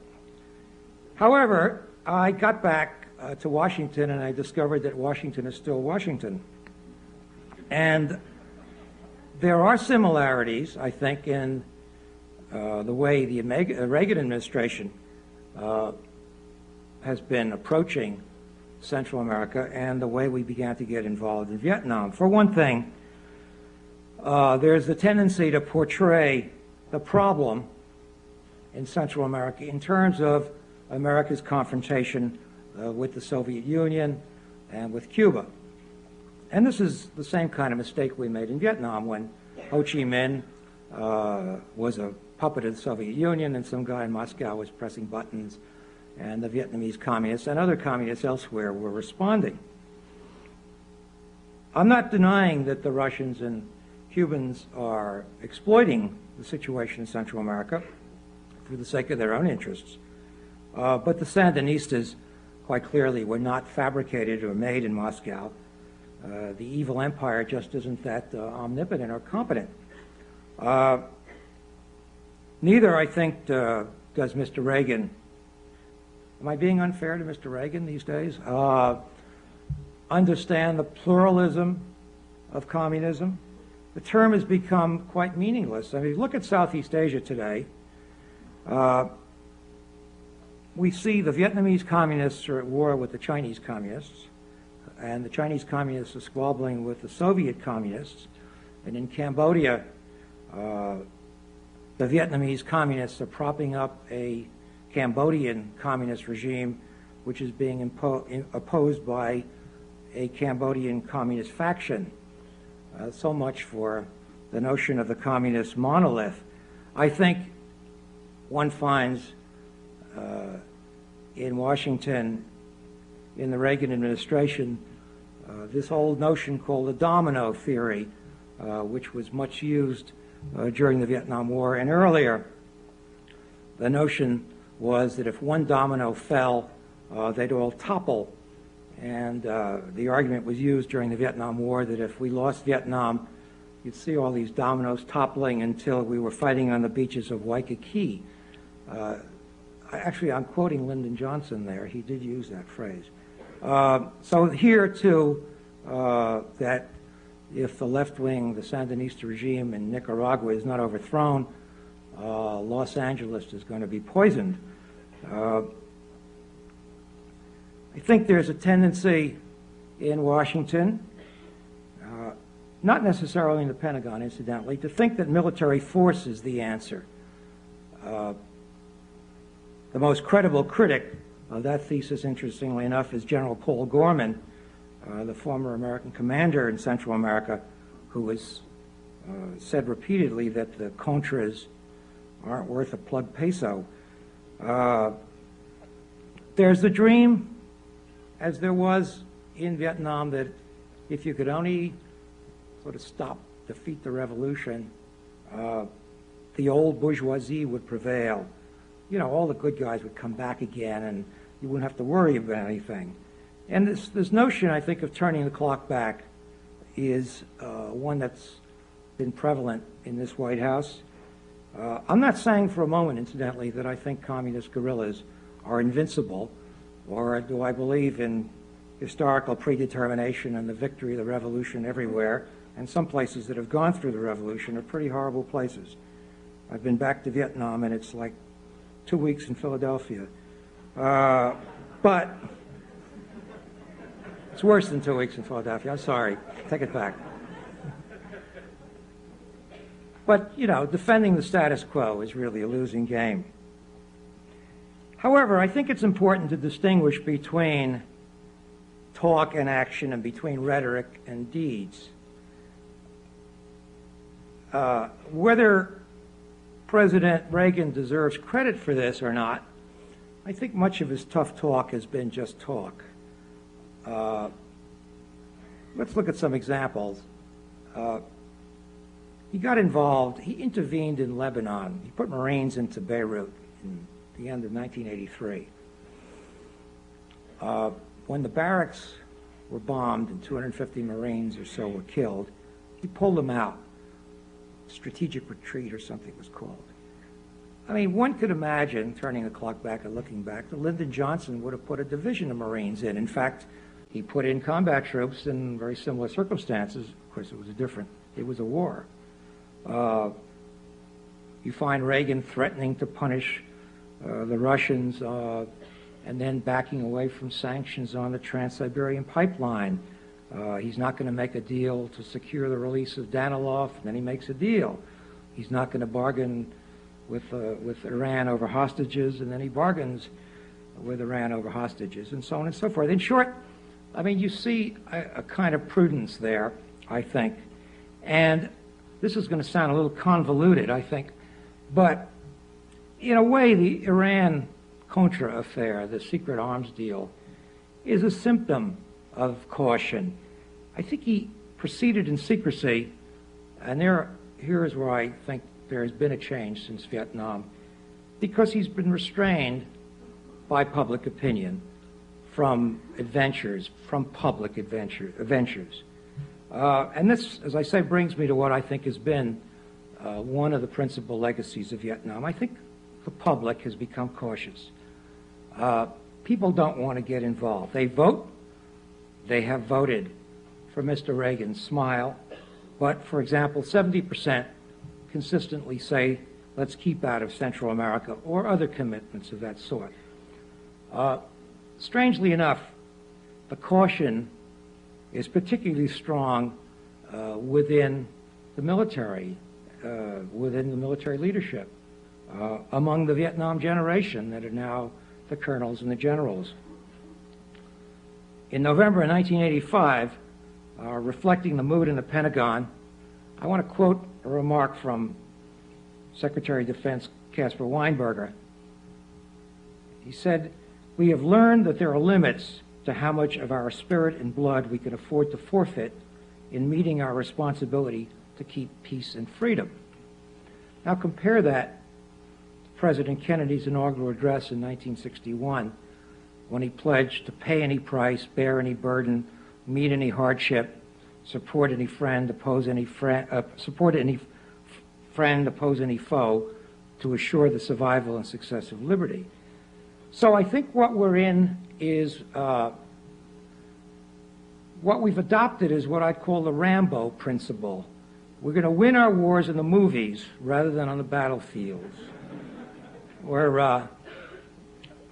However, I got back to Washington and I discovered that Washington is still Washington. And there are similarities, I think, in the way the Reagan administration has been approaching Central America and the way we began to get involved in Vietnam. For one thing, there's the tendency to portray the problem in Central America in terms of America's confrontation with the Soviet Union and with Cuba. And this is the same kind of mistake we made in Vietnam when Ho Chi Minh was a puppet of the Soviet Union and some guy in Moscow was pressing buttons and the Vietnamese communists and other communists elsewhere were responding. I'm not denying that the Russians and Cubans are exploiting the situation in Central America for the sake of their own interests. But the Sandinistas, quite clearly, were not fabricated or made in Moscow. The evil empire just isn't that omnipotent or competent. Neither, I think, does Mr. Reagan. Am I being unfair to Mr. Reagan these days? Understand the pluralism of communism. The term has become quite meaningless. I mean, look at Southeast Asia today. We see the Vietnamese communists are at war with the Chinese communists, and the Chinese communists are squabbling with the Soviet communists. And in Cambodia, the Vietnamese communists are propping up a Cambodian communist regime which is being opposed by a Cambodian communist faction. So much for the notion of the communist monolith. I think one finds in Washington, in the Reagan administration, this old notion called the Domino Theory, which was much used during the Vietnam War and earlier. The notion was that if one domino fell, they'd all topple. And the argument was used during the Vietnam War that if we lost Vietnam, you'd see all these dominoes toppling until we were fighting on the beaches of Waikiki. Actually, I'm quoting Lyndon Johnson there. He did use that phrase. So here, too, that if the left wing, the Sandinista regime in Nicaragua is not overthrown, Los Angeles is going to be poisoned. I think there's a tendency in Washington, not necessarily in the Pentagon, incidentally, to think that military force is the answer. The most credible critic of that thesis, interestingly enough, is General Paul Gorman, the former American commander in Central America, who has said repeatedly that the Contras aren't worth a plug peso. There's the dream, as there was in Vietnam, that if you could only sort of defeat the revolution, the old bourgeoisie would prevail. You know, all the good guys would come back again and you wouldn't have to worry about anything. And this notion, I think, of turning the clock back is one that's been prevalent in this White House. I'm not saying for a moment, incidentally, that I think communist guerrillas are invincible, or do I believe in historical predetermination and the victory of the revolution everywhere. And some places that have gone through the revolution are pretty horrible places. I've been back to Vietnam, and it's like 2 weeks in Philadelphia. But it's worse than 2 weeks in Philadelphia. I'm sorry. Take it back. But, you know, defending the status quo is really a losing game. However, I think it's important to distinguish between talk and action and between rhetoric and deeds. Whether President Reagan deserves credit for this or not, I think much of his tough talk has been just talk. Let's look at some examples. He got involved, he intervened in Lebanon. He put Marines into Beirut in the end of 1983. When the barracks were bombed and 250 Marines or so were killed. He pulled them out. Strategic retreat or something was called. I mean, one could imagine, turning the clock back and looking back, that Lyndon Johnson would have put a division of Marines in. In fact, he put in combat troops in very similar circumstances. Of course, it was a war. You find Reagan threatening to punish the Russians and then backing away from sanctions on the Trans-Siberian pipeline. He's not going to make a deal to secure the release of Danilov, and then he makes a deal. He's not going to bargain with Iran over hostages, and then he bargains with Iran over hostages, and so on and so forth. In short, I mean, you see a kind of prudence there, I think. And this is going to sound a little convoluted, I think, but in a way, the Iran-Contra affair, the secret arms deal, is a symptom of caution. I think he proceeded in secrecy, and here is where I think there has been a change since Vietnam, because he's been restrained by public opinion from public adventures. And this, as I say, brings me to what I think has been one of the principal legacies of Vietnam. I think the public has become cautious. People don't want to get involved. They vote. They have voted for Mr. Reagan's smile, but, for example, 70% consistently say, let's keep out of Central America, or other commitments of that sort. Strangely enough, the caution is particularly strong within the military leadership, among the Vietnam generation that are now the colonels and the generals. In November of 1985, reflecting the mood in the Pentagon, I want to quote a remark from Secretary of Defense Caspar Weinberger. He said, "We have learned that there are limits to how much of our spirit and blood we can afford to forfeit in meeting our responsibility to keep peace and freedom." Now compare that to President Kennedy's inaugural address in 1961, when he pledged to pay any price, bear any burden, meet any hardship, support any friend, oppose any foe, to assure the survival and success of liberty. So I think what we're in is, what we've adopted is what I'd call the Rambo Principle. We're going to win our wars in the movies rather than on the battlefields, where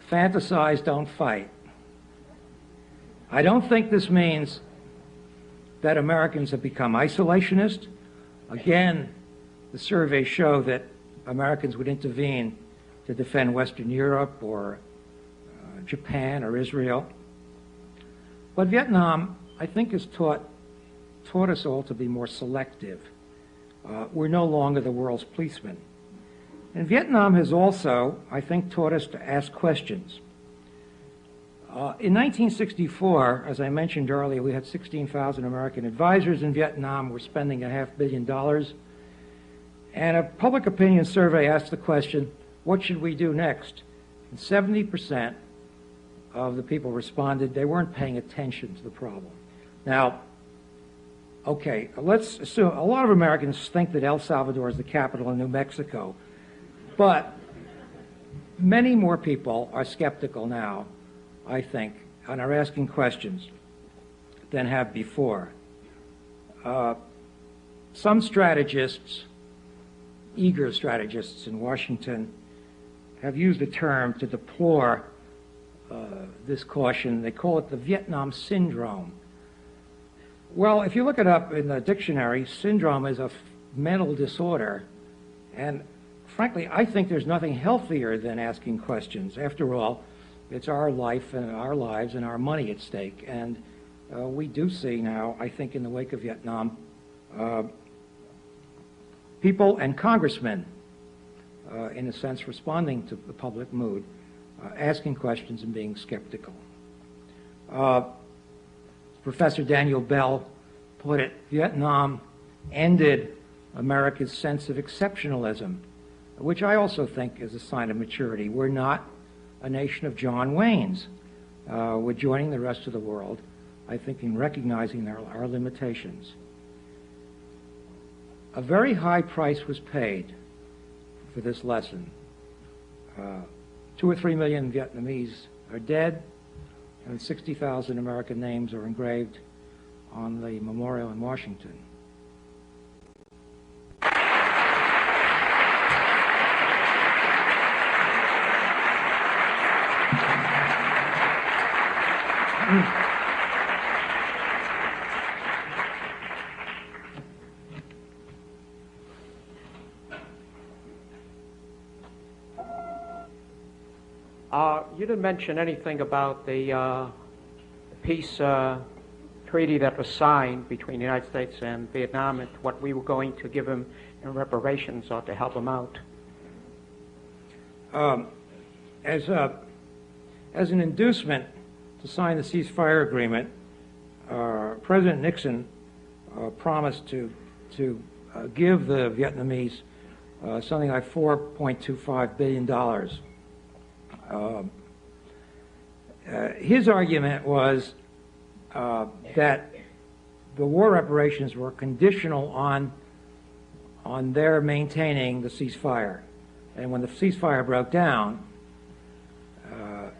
fantasize, don't fight. I don't think this means that Americans have become isolationist. Again, the surveys show that Americans would intervene to defend Western Europe or Japan or Israel. But Vietnam, I think, has taught us all to be more selective. We're no longer the world's policemen. And Vietnam has also, I think, taught us to ask questions. In 1964, as I mentioned earlier, we had 16,000 American advisors in Vietnam. We're spending $500 million. And a public opinion survey asked the question, what should we do next? And 70% of the people responded they weren't paying attention to the problem. Now, okay, let's assume a lot of Americans think that El Salvador is the capital of New Mexico, but many more people are skeptical now, I think, and are asking questions than have before. Some strategists, eager strategists in Washington, have used a term to deplore this caution. They call it the Vietnam Syndrome. Well, if you look it up in the dictionary, syndrome is a mental disorder, and frankly, I think there's nothing healthier than asking questions. After all, it's our life and our lives and our money at stake, and we do see now, I think, in the wake of Vietnam, people and congressmen, in a sense, responding to the public mood, asking questions and being skeptical. Professor Daniel Bell put it, Vietnam ended America's sense of exceptionalism, which I also think is a sign of maturity. We're not a nation of John Waynes. We're joining the rest of the world I think, in recognizing our limitations. A very high price was paid for this lesson. 2 or 3 million Vietnamese are dead, and 60,000 American names are engraved on the memorial in Washington. You didn't mention anything about the peace treaty that was signed between the United States and Vietnam and what we were going to give them in reparations or to help them out. As an inducement to sign the ceasefire agreement, President Nixon promised to give the Vietnamese something like $4.25 billion. His argument was that the war reparations were conditional on their maintaining the ceasefire. And when the ceasefire broke down,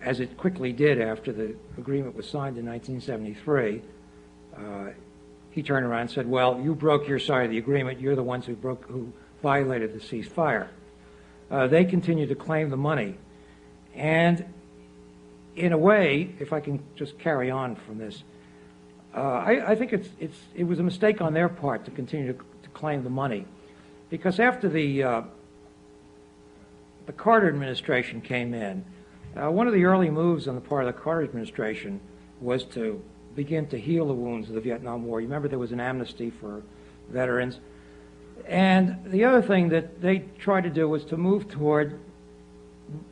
as it quickly did after the agreement was signed in 1973, he turned around and said, well, you broke your side of the agreement. You're the ones who violated the ceasefire. They continued to claim the money. And in a way, if I can just carry on from this, I think it was a mistake on their part to continue to claim the money, because after the Carter administration came in, one of the early moves on the part of the Carter administration was to begin to heal the wounds of the Vietnam War. You remember there was an amnesty for veterans. And the other thing that they tried to do was to move toward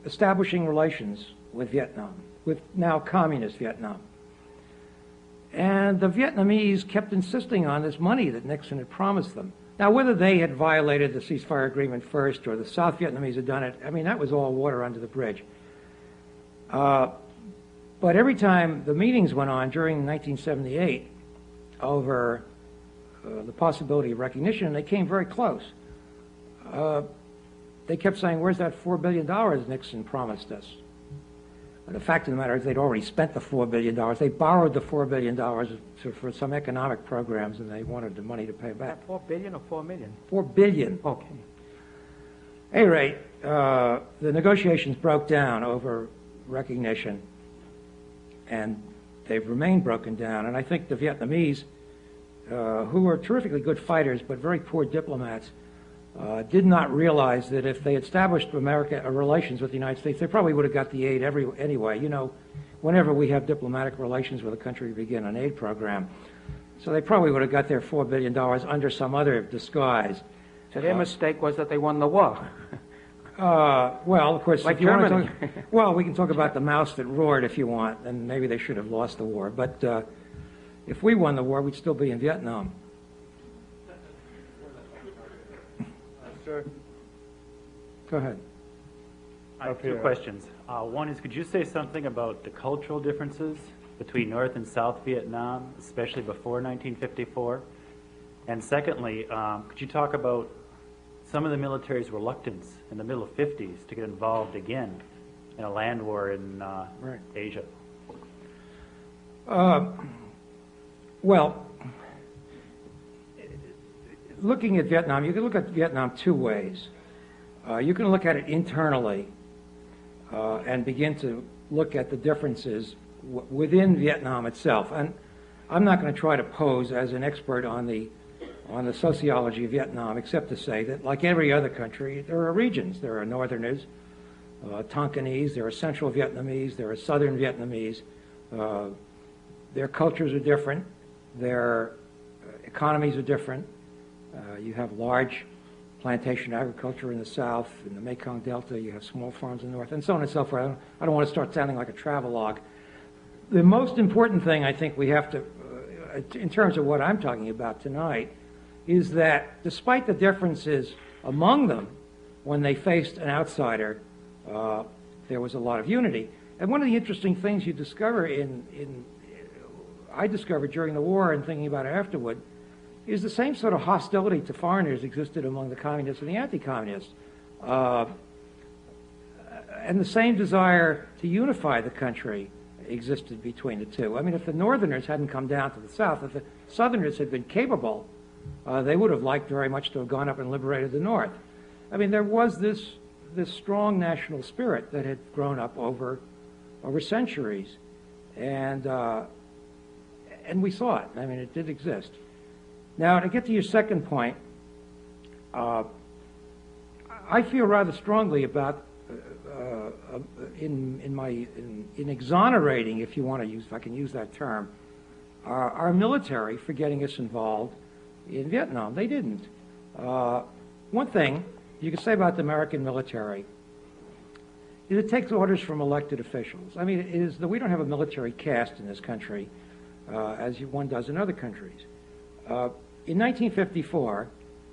establishing relations with Vietnam, with now communist Vietnam. And the Vietnamese kept insisting on this money that Nixon had promised them. Now, whether they had violated the ceasefire agreement first or the South Vietnamese had done it, I mean, that was all water under the bridge. But every time the meetings went on during 1978 over the possibility of recognition, they came very close. They kept saying, where's that $4 billion Nixon promised us? But the fact of the matter is they'd already spent the $4 billion. They borrowed the $4 billion for some economic programs, and they wanted the money to pay back. $4 billion or $4 million? $4 billion. Okay. At any rate, the negotiations broke down over recognition, and they've remained broken down. And I think the Vietnamese, who were terrifically good fighters but very poor diplomats, did not realize that if they established relations with the United States, they probably would have got the aid anyway. You know, whenever we have diplomatic relations with a country, we begin an aid program. So they probably would have got their $4 billion under some other disguise. So their mistake was that they won the war. Well, of course, like if you want to Germany. well, we can talk about the mouse that roared if you want, and maybe they should have lost the war. But if we won the war, we'd still be in Vietnam. Sir? Go ahead. I have two questions. One is, could you say something about the cultural differences between North and South Vietnam, especially before 1954? And secondly, could you talk about some of the military's reluctance in the middle 50s to get involved again in a land war in Asia? Well, looking at Vietnam, you can look at Vietnam two ways. You can look at it internally and begin to look at the differences within Vietnam itself. And I'm not going to try to pose as an expert on the sociology of Vietnam, except to say that, like every other country, there are regions. There are Northerners, Tonkinese, there are Central Vietnamese, there are Southern Vietnamese. Their cultures are different. Their economies are different. You have large plantation agriculture in the south, in the Mekong Delta. You have small farms in the north, and so on and so forth. I don't want to start sounding like a travelogue. The most important thing I think we have to, in terms of what I'm talking about tonight, is that despite the differences among them, when they faced an outsider, there was a lot of unity. And one of the interesting things you discover I discovered during the war and thinking about it afterward is the same sort of hostility to foreigners existed among the communists and the anti-communists. And the same desire to unify the country existed between the two. I mean, if the Northerners hadn't come down to the South, if the Southerners had been capable, they would have liked very much to have gone up and liberated the North. I mean, there was this strong national spirit that had grown up over centuries, and we saw it. I mean, it did exist. Now, to get to your second point, I feel rather strongly about in exonerating, if you want to use, if I can use that term, our military for getting us involved in Vietnam. They didn't. One thing you can say about the American military is it takes orders from elected officials. I mean, it is that we don't have a military caste in this country as one does in other countries. In 1954,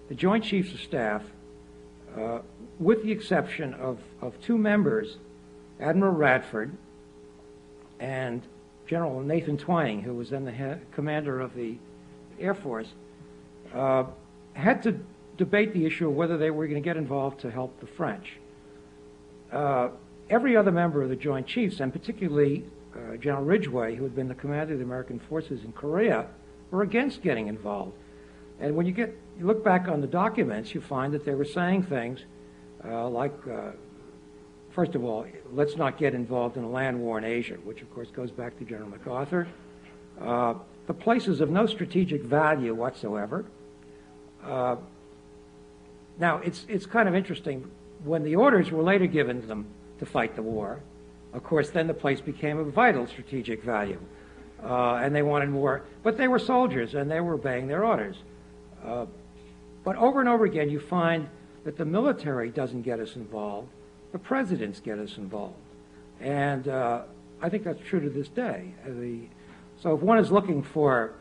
the Joint Chiefs of Staff, with the exception of two members, Admiral Radford and General Nathan Twining, who was then the commander of the Air Force, had to debate the issue of whether they were going to get involved to help the French. Every other member of the Joint Chiefs, and particularly General Ridgway, who had been the commander of the American forces in Korea, were against getting involved. And when you look back on the documents, you find that they were saying things like, first of all, let's not get involved in a land war in Asia, which of course goes back to General MacArthur. The places of no strategic value whatsoever. Now, it's kind of interesting. When the orders were later given to them to fight the war, of course, then the place became of vital strategic value. And they wanted more. But they were soldiers, and they were obeying their orders. But over and over again, you find that the military doesn't get us involved. The presidents get us involved. And I think that's true to this day. So if one is looking for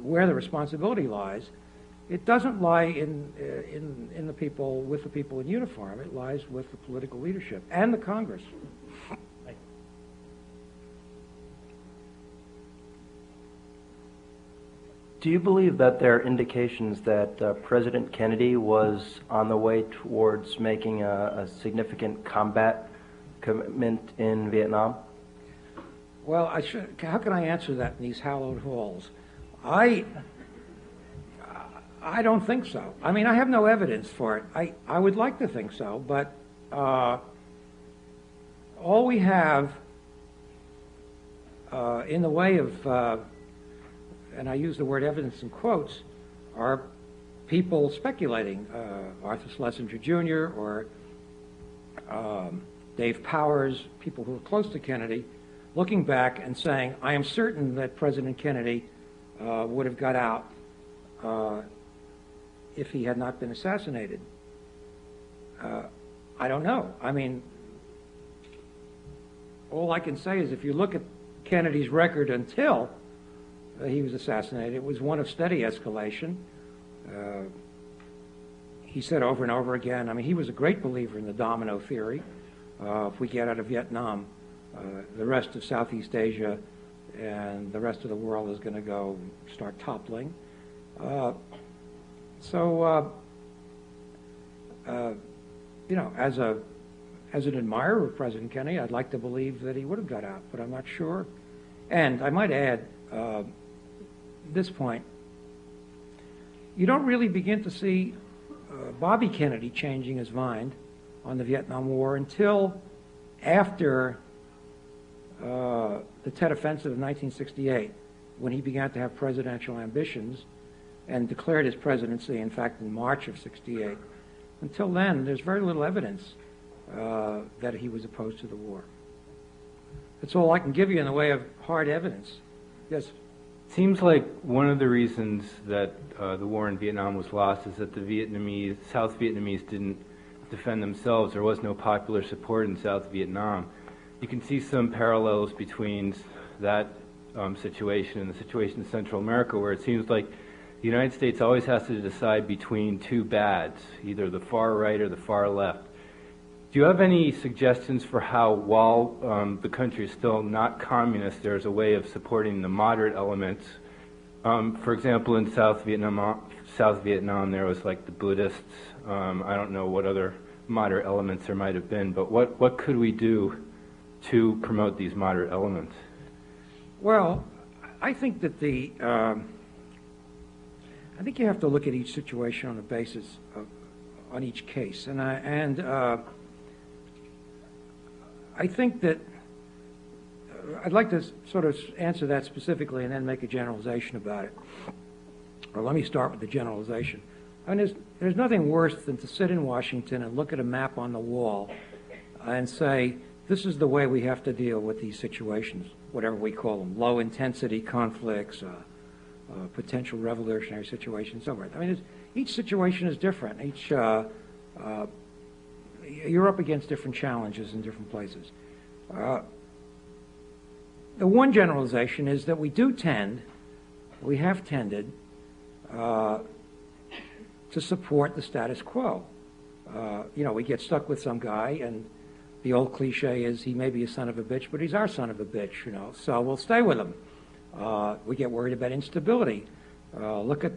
where the responsibility lies, it doesn't lie in the people, with the people in uniform. It lies with the political leadership and the Congress. Do you believe that there are indications that President Kennedy was on the way towards making a significant combat commitment in Vietnam? Well, how can I answer that in these hallowed halls? I don't think so. I mean, I have no evidence for it. I would like to think so, but all we have in the way of and I use the word evidence in quotes, are people speculating. Arthur Schlesinger Jr. or Dave Powers, people who were close to Kennedy, looking back and saying, I am certain that President Kennedy would have got out if he had not been assassinated. I don't know. I mean, all I can say is if you look at Kennedy's record until he was assassinated, it was one of steady escalation. He said over and over again, I mean, he was a great believer in the Domino Theory. If we get out of Vietnam, the rest of Southeast Asia and the rest of the world is going to start toppling. You know, as an admirer of President Kennedy, I'd like to believe that he would have got out, but I'm not sure. And I might add, this point, you don't really begin to see Bobby Kennedy changing his mind on the Vietnam War until after the Tet Offensive of 1968, when he began to have presidential ambitions and declared his presidency, in fact, in March of '68. Until then, there's very little evidence that he was opposed to the war. That's all I can give you in the way of hard evidence. Yes? Seems like one of the reasons that the war in Vietnam was lost is that the South Vietnamese didn't defend themselves. There was no popular support in South Vietnam. You can see some parallels between that situation and the situation in Central America, where it seems like the United States always has to decide between two bads, either the far right or the far left. Do you have any suggestions for how, while the country is still not communist, there's a way of supporting the moderate elements? For example, in South Vietnam, there was like the Buddhists. I don't know what other moderate elements there might have been, but what could we do to promote these moderate elements? Well, I think that I think you have to look at each situation on the basis of, on each case, and I think that I'd like to sort of answer that specifically and then make a generalization about it. Or let me start with the generalization. I mean, there's nothing worse than to sit in Washington and look at a map on the wall and say, this is the way we have to deal with these situations, whatever we call them, low-intensity conflicts, potential revolutionary situations, so forth. I mean, each situation is different. You're up against different challenges in different places. The one generalization is that we have tended to support the status quo. We get stuck with some guy, and the old cliche is he may be a son of a bitch, but he's our son of a bitch, so we'll stay with him. We get worried about instability. Look at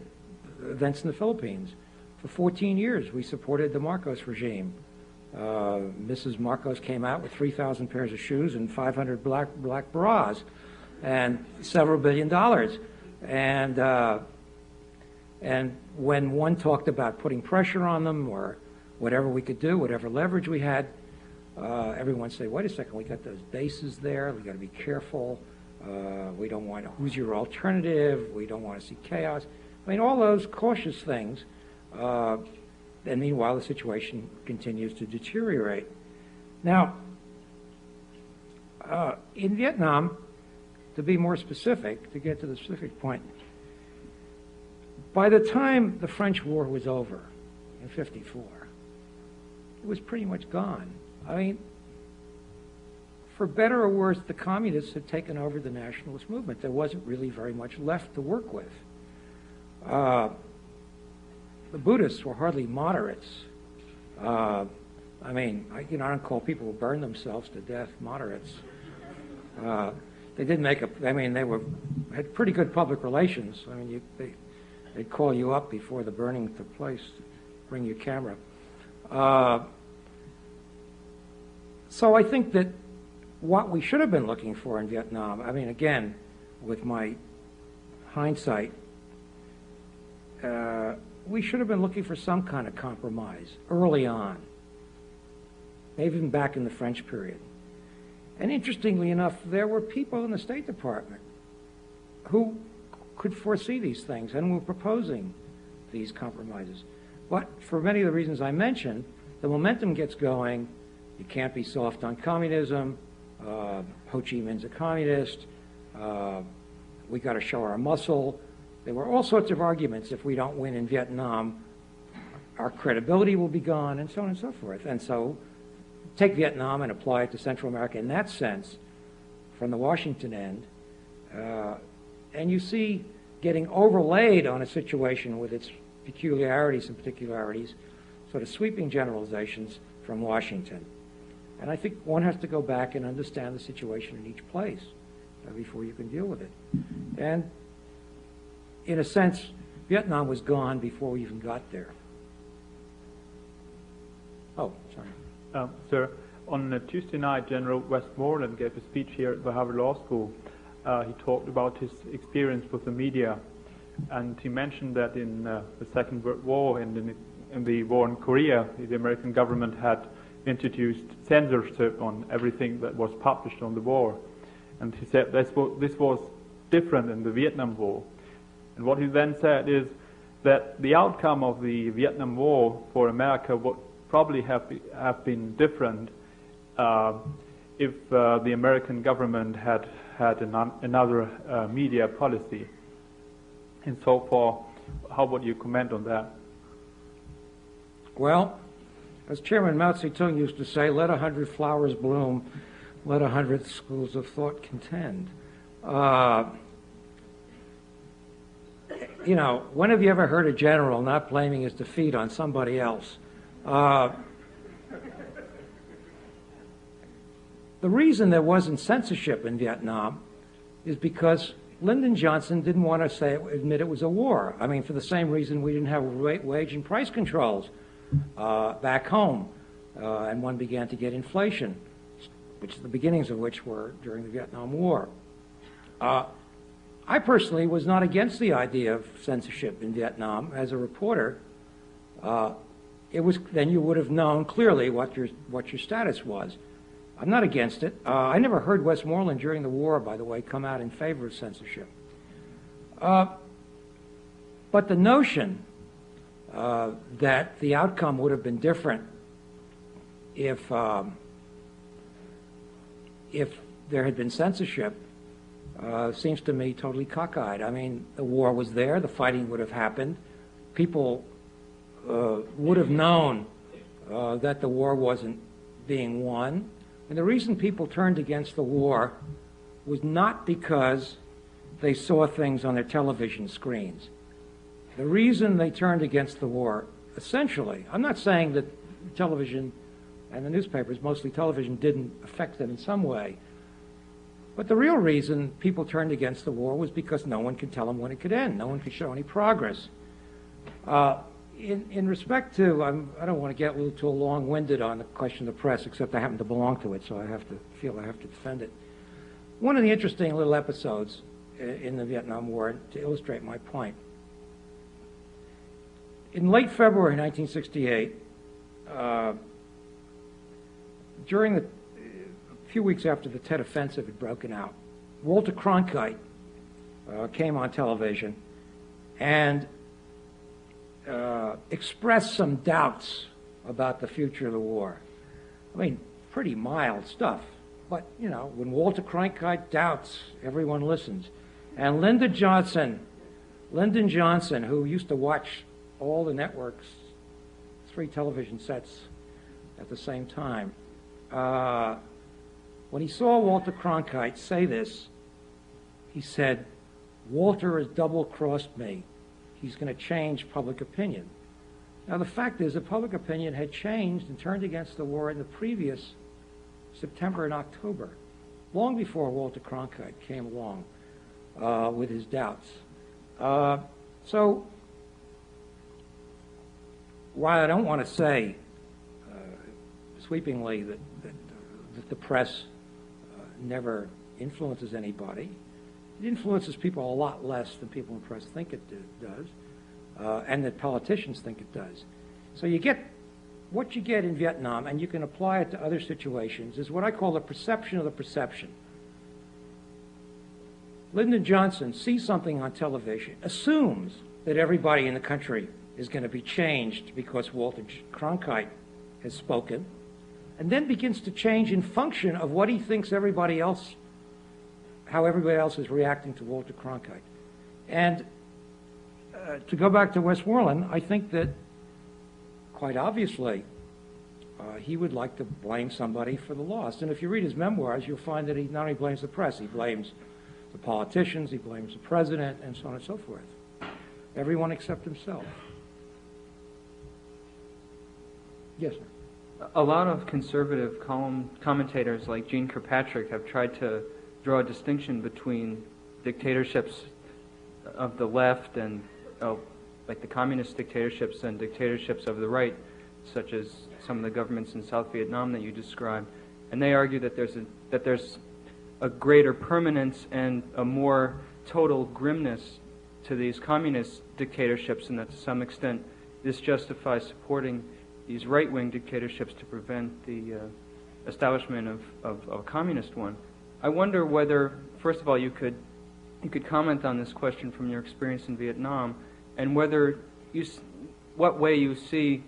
events in the Philippines. For 14 years, we supported the Marcos regime. Mrs. Marcos came out with 3,000 pairs of shoes and 500 black bras and several $1 billion. And when one talked about putting pressure on them or whatever we could do, whatever leverage we had, everyone said, wait a second, we got those bases there, we got to be careful. We don't want to, who's your alternative? We don't want to see chaos. I mean, all those cautious things. And meanwhile, the situation continues to deteriorate. Now, in Vietnam, to be more specific, to get to the specific point, by the time the French War was over in '54, it was pretty much gone. I mean, for better or worse, the communists had taken over the nationalist movement. There wasn't really very much left to work with. The Buddhists were hardly moderates. I don't call people who burn themselves to death moderates. They did make had pretty good public relations. I mean, they'd call you up before the burning took place, bring your camera. So I think that what we should have been looking for in Vietnam, I mean, again, with my hindsight, we should have been looking for some kind of compromise early on, maybe even back in the French period. And interestingly enough, there were people in the State Department who could foresee these things and were proposing these compromises. But for many of the reasons I mentioned, the momentum gets going. You can't be soft on communism. Ho Chi Minh's a communist. We got to show our muscle. There were all sorts of arguments. If we don't win in Vietnam, our credibility will be gone, and so on and so forth. And so take Vietnam and apply it to Central America in that sense from the Washington end. And you see getting overlaid on a situation with its peculiarities and particularities, sort of sweeping generalizations from Washington. And I think one has to go back and understand the situation in each place before you can deal with it. And in a sense, Vietnam was gone before we even got there. Oh, sorry. Sir, on Tuesday night, General Westmoreland gave a speech here at the Harvard Law School. He talked about his experience with the media, and he mentioned that in the Second World War and in the war in Korea, the American government had introduced censorship on everything that was published on the war. And he said this was different in the Vietnam War. And what he then said is that the outcome of the Vietnam War for America would probably have been different if the American government had another media policy. And so far, how would you comment on that? Well, as Chairman Mao Zedong used to say, let 100 flowers bloom, let 100 schools of thought contend. When have you ever heard a general not blaming his defeat on somebody else? The reason there wasn't censorship in Vietnam is because Lyndon Johnson didn't want to admit it was a war. I mean, for the same reason we didn't have wage and price controls back home, and one began to get inflation, which the beginnings of which were during the Vietnam War. I personally was not against the idea of censorship in Vietnam. As a reporter, then you would have known clearly what your status was. I'm not against it. I never heard Westmoreland during the war, by the way, come out in favor of censorship. But the notion that the outcome would have been different if there had been censorship seems to me totally cockeyed. I mean, the war was there, the fighting would have happened, people would have known that the war wasn't being won. And the reason people turned against the war was not because they saw things on their television screens. The reason they turned against the war, essentially, I'm not saying that television and the newspapers, mostly television, didn't affect them in some way. But the real reason people turned against the war was because no one could tell them when it could end. No one could show any progress. In respect to, I don't want to get a little too long-winded on the question of the press, except I happen to belong to it, so I feel I have to defend it. One of the interesting little episodes in the Vietnam War, to illustrate my point, in late February 1968, during a few weeks after the Tet Offensive had broken out, Walter Cronkite came on television and expressed some doubts about the future of the war. I mean, pretty mild stuff. But, you know, when Walter Cronkite doubts, everyone listens. And Lyndon Johnson, who used to watch all the networks, 3 television sets at the same time, when he saw Walter Cronkite say this, he said, "Walter has double-crossed me. He's going to change public opinion." Now, the fact is that public opinion had changed and turned against the war in the previous September and October, long before Walter Cronkite came along with his doubts. So, while I don't want to say sweepingly that the press never influences anybody, it influences people a lot less than people in the press think it does, and that politicians think it does. So you get what you get in Vietnam, and you can apply it to other situations, is what I call the perception of the perception. Lyndon Johnson sees something on television, assumes that everybody in the country is going to be changed because Walter Cronkite has spoken, and then begins to change in function of what he thinks everybody else, how everybody else is reacting to Walter Cronkite. And to go back to Westmoreland, I think that quite obviously he would like to blame somebody for the loss. And if you read his memoirs, you'll find that he not only blames the press, he blames the politicians, he blames the president, and so on and so forth. Everyone except himself. Yes, sir. A lot of conservative commentators like Gene Kirkpatrick have tried to draw a distinction between dictatorships of the left and like the communist dictatorships and dictatorships of the right, such as some of the governments in South Vietnam that you described. And they argue that there's a greater permanence and a more total grimness to these communist dictatorships, and that to some extent this justifies supporting these right-wing dictatorships to prevent the establishment of a communist one. I wonder whether, first of all, you could comment on this question from your experience in Vietnam, and whether what way you see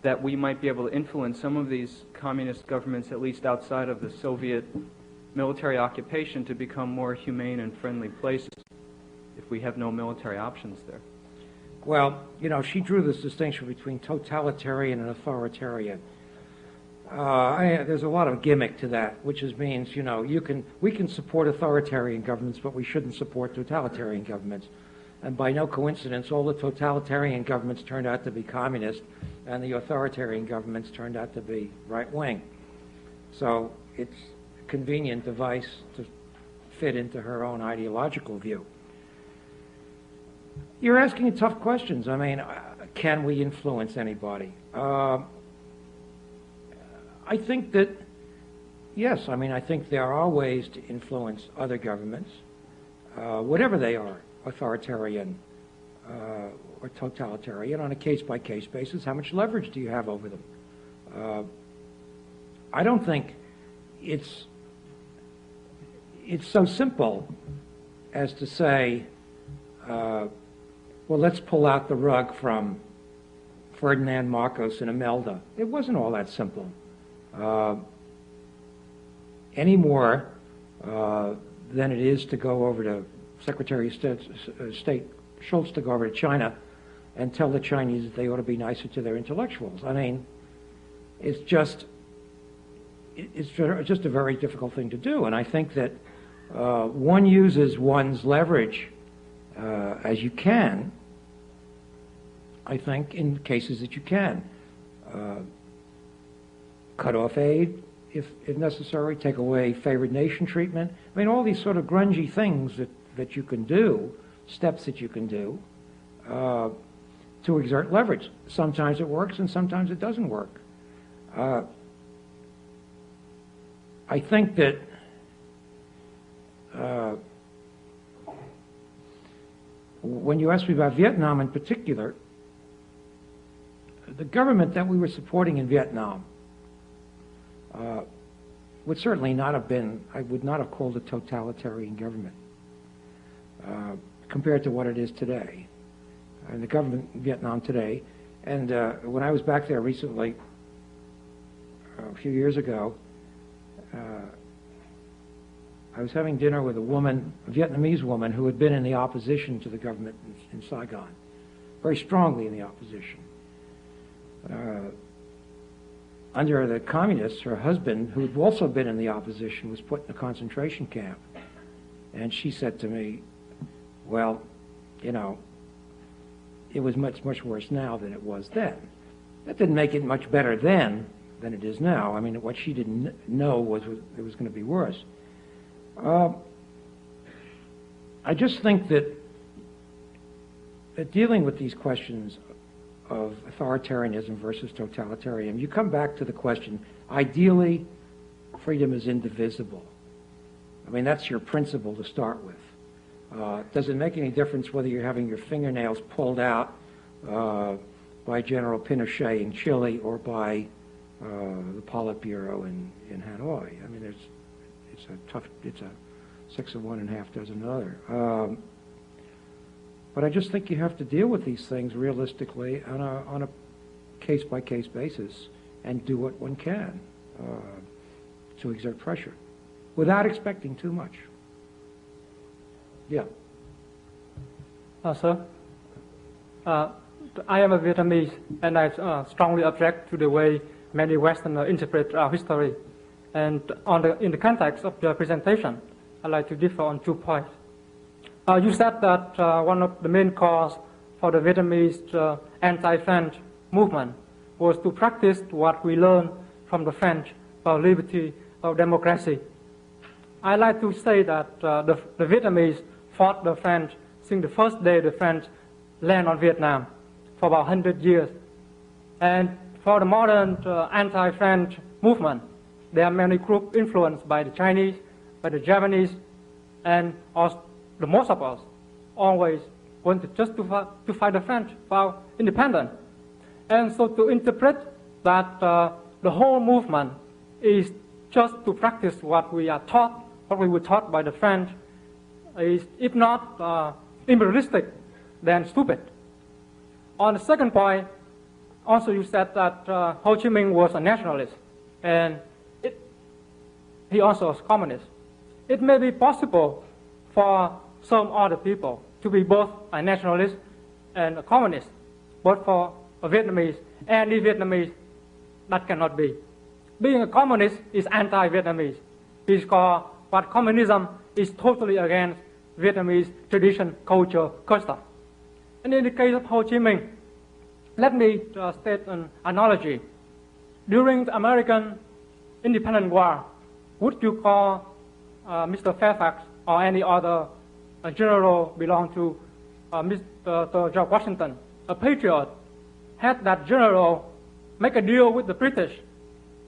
that we might be able to influence some of these communist governments, at least outside of the Soviet military occupation, to become more humane and friendly places if we have no military options there. Well, you know, she drew this distinction between totalitarian and authoritarian. There's a lot of gimmick to that, which means, you know, we can support authoritarian governments, but we shouldn't support totalitarian governments. And by no coincidence, all the totalitarian governments turned out to be communist, and the authoritarian governments turned out to be right-wing. So it's convenient device to fit into her own ideological view. You're asking tough questions. I mean, can we influence anybody? I think that, yes, I mean, I think there are ways to influence other governments, whatever they are, authoritarian or totalitarian, on a case-by-case basis. How much leverage do you have over them? I don't think it's so simple as to say, well, let's pull out the rug from Ferdinand Marcos and Imelda. It wasn't all that simple. Any more than it is to go over to Secretary of State Schultz to go over to China and tell the Chinese that they ought to be nicer to their intellectuals. I mean, it's just a very difficult thing to do. And I think that one uses one's leverage as you can, I think, in cases that you can. Cut off aid, if necessary, take away favored nation treatment. I mean, all these sort of grungy things that you can do, steps that you can do to exert leverage. Sometimes it works and sometimes it doesn't work. I think that when you ask me about Vietnam in particular, the government that we were supporting in Vietnam would certainly not have been, I would not have called a totalitarian government compared to what it is today. And the government in Vietnam today, and when I was back there recently, a few years ago, I was having dinner with a woman, a Vietnamese woman, who had been in the opposition to the government in Saigon, very strongly in the opposition. Under the communists, her husband, who had also been in the opposition, was put in a concentration camp. And she said to me, well, you know, it was much, much worse now than it was then. That didn't make it much better then than it is now. I mean, what she didn't know was it was going to be worse. I just think that dealing with these questions of authoritarianism versus totalitarianism, you come back to the question, ideally, freedom is indivisible. I mean, that's your principle to start with. Does it make any difference whether you're having your fingernails pulled out by General Pinochet in Chile or by the Politburo in Hanoi? I mean, it's a 6 of one and half dozen another. But I just think you have to deal with these things realistically on a case-by-case basis and do what one can to exert pressure without expecting too much. Yeah. Sir, I am a Vietnamese, and I strongly object to the way many Westerners interpret our history. And in the context of the presentation, I'd like to differ on 2 points. You said that one of the main causes for the Vietnamese anti-French movement was to practice what we learned from the French about liberty, about democracy. I'd like to say that the Vietnamese fought the French since the first day the French landed on Vietnam for about 100 years. And for the modern anti-French movement, there are many groups influenced by the Chinese, by the Japanese, and also the most of us always wanted just to fight the French for independence. And so to interpret that the whole movement is just to practice what we are taught, what we were taught by the French, is, if not imperialistic, then stupid. On the second point, also you said that Ho Chi Minh was a nationalist, and he also was communist. It may be possible for some other people to be both a nationalist and a communist, but for a Vietnamese, any Vietnamese, that cannot be. Being a communist is anti-Vietnamese, because what communism is totally against Vietnamese tradition, culture, custom. And in the case of Ho Chi Minh, let me state an analogy. During the American Independence War, would you call Mr. Fairfax or any other general belong to Mr. George Washington a patriot, had that general make a deal with the British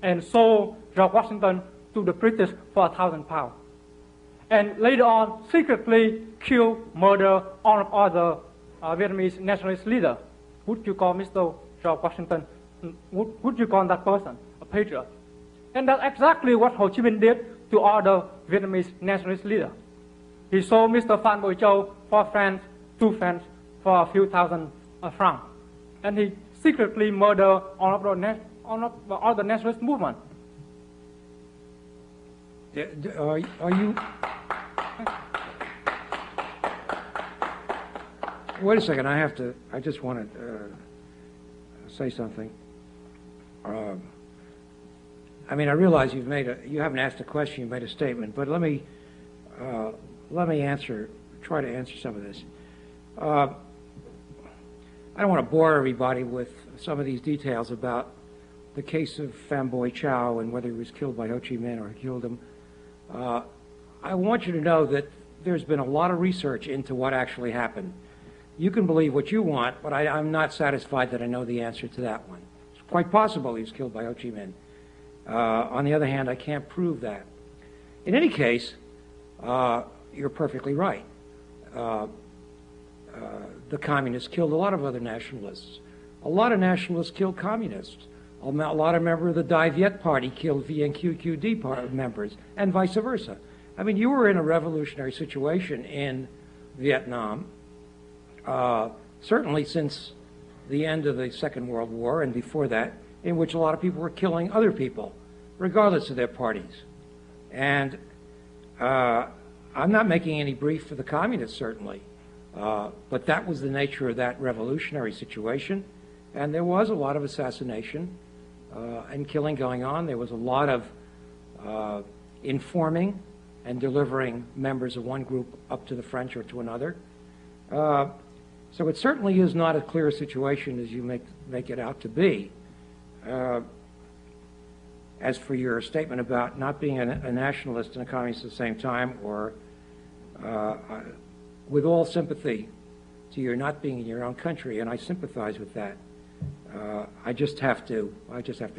and sold George Washington to the British for £1,000, and later on secretly kill, murder all of other Vietnamese nationalist leader? Would you call Mr. George Washington, would you call that person a patriot? And that's exactly what Ho Chi Minh did to other Vietnamese nationalist leader. He sold Mr. Phan Bội Châu for France, to France, for a few thousand francs. And he secretly murdered all of the nationalist movement. Are you... Wait a second, I just want to say something. I mean, I realize you haven't asked a question, you've made a statement, but let me try to answer some of this. I don't want to bore everybody with some of these details about the case of Phan Bội Châu and whether he was killed by Ho Chi Minh or killed him. I want you to know that there's been a lot of research into what actually happened. You can believe what you want, but I'm not satisfied that I know the answer to that one. It's quite possible he was killed by Ho Chi Minh. On the other hand, I can't prove that. In any case, you're perfectly right. The communists killed a lot of other nationalists. A lot of nationalists killed communists. A lot of members of the Dai Viet Party killed VNQQD members, and vice versa. I mean, you were in a revolutionary situation in Vietnam, certainly since the end of the Second World War and before that, in which a lot of people were killing other people, regardless of their parties. And I'm not making any brief for the communists, certainly. But that was the nature of that revolutionary situation, and there was a lot of assassination and killing going on. There was a lot of informing and delivering members of one group up to the French or to another. So it certainly is not as clear a situation as you make it out to be. As for your statement about not being a nationalist and a communist at the same time, or with all sympathy to your not being in your own country, and I sympathize with that, I just have to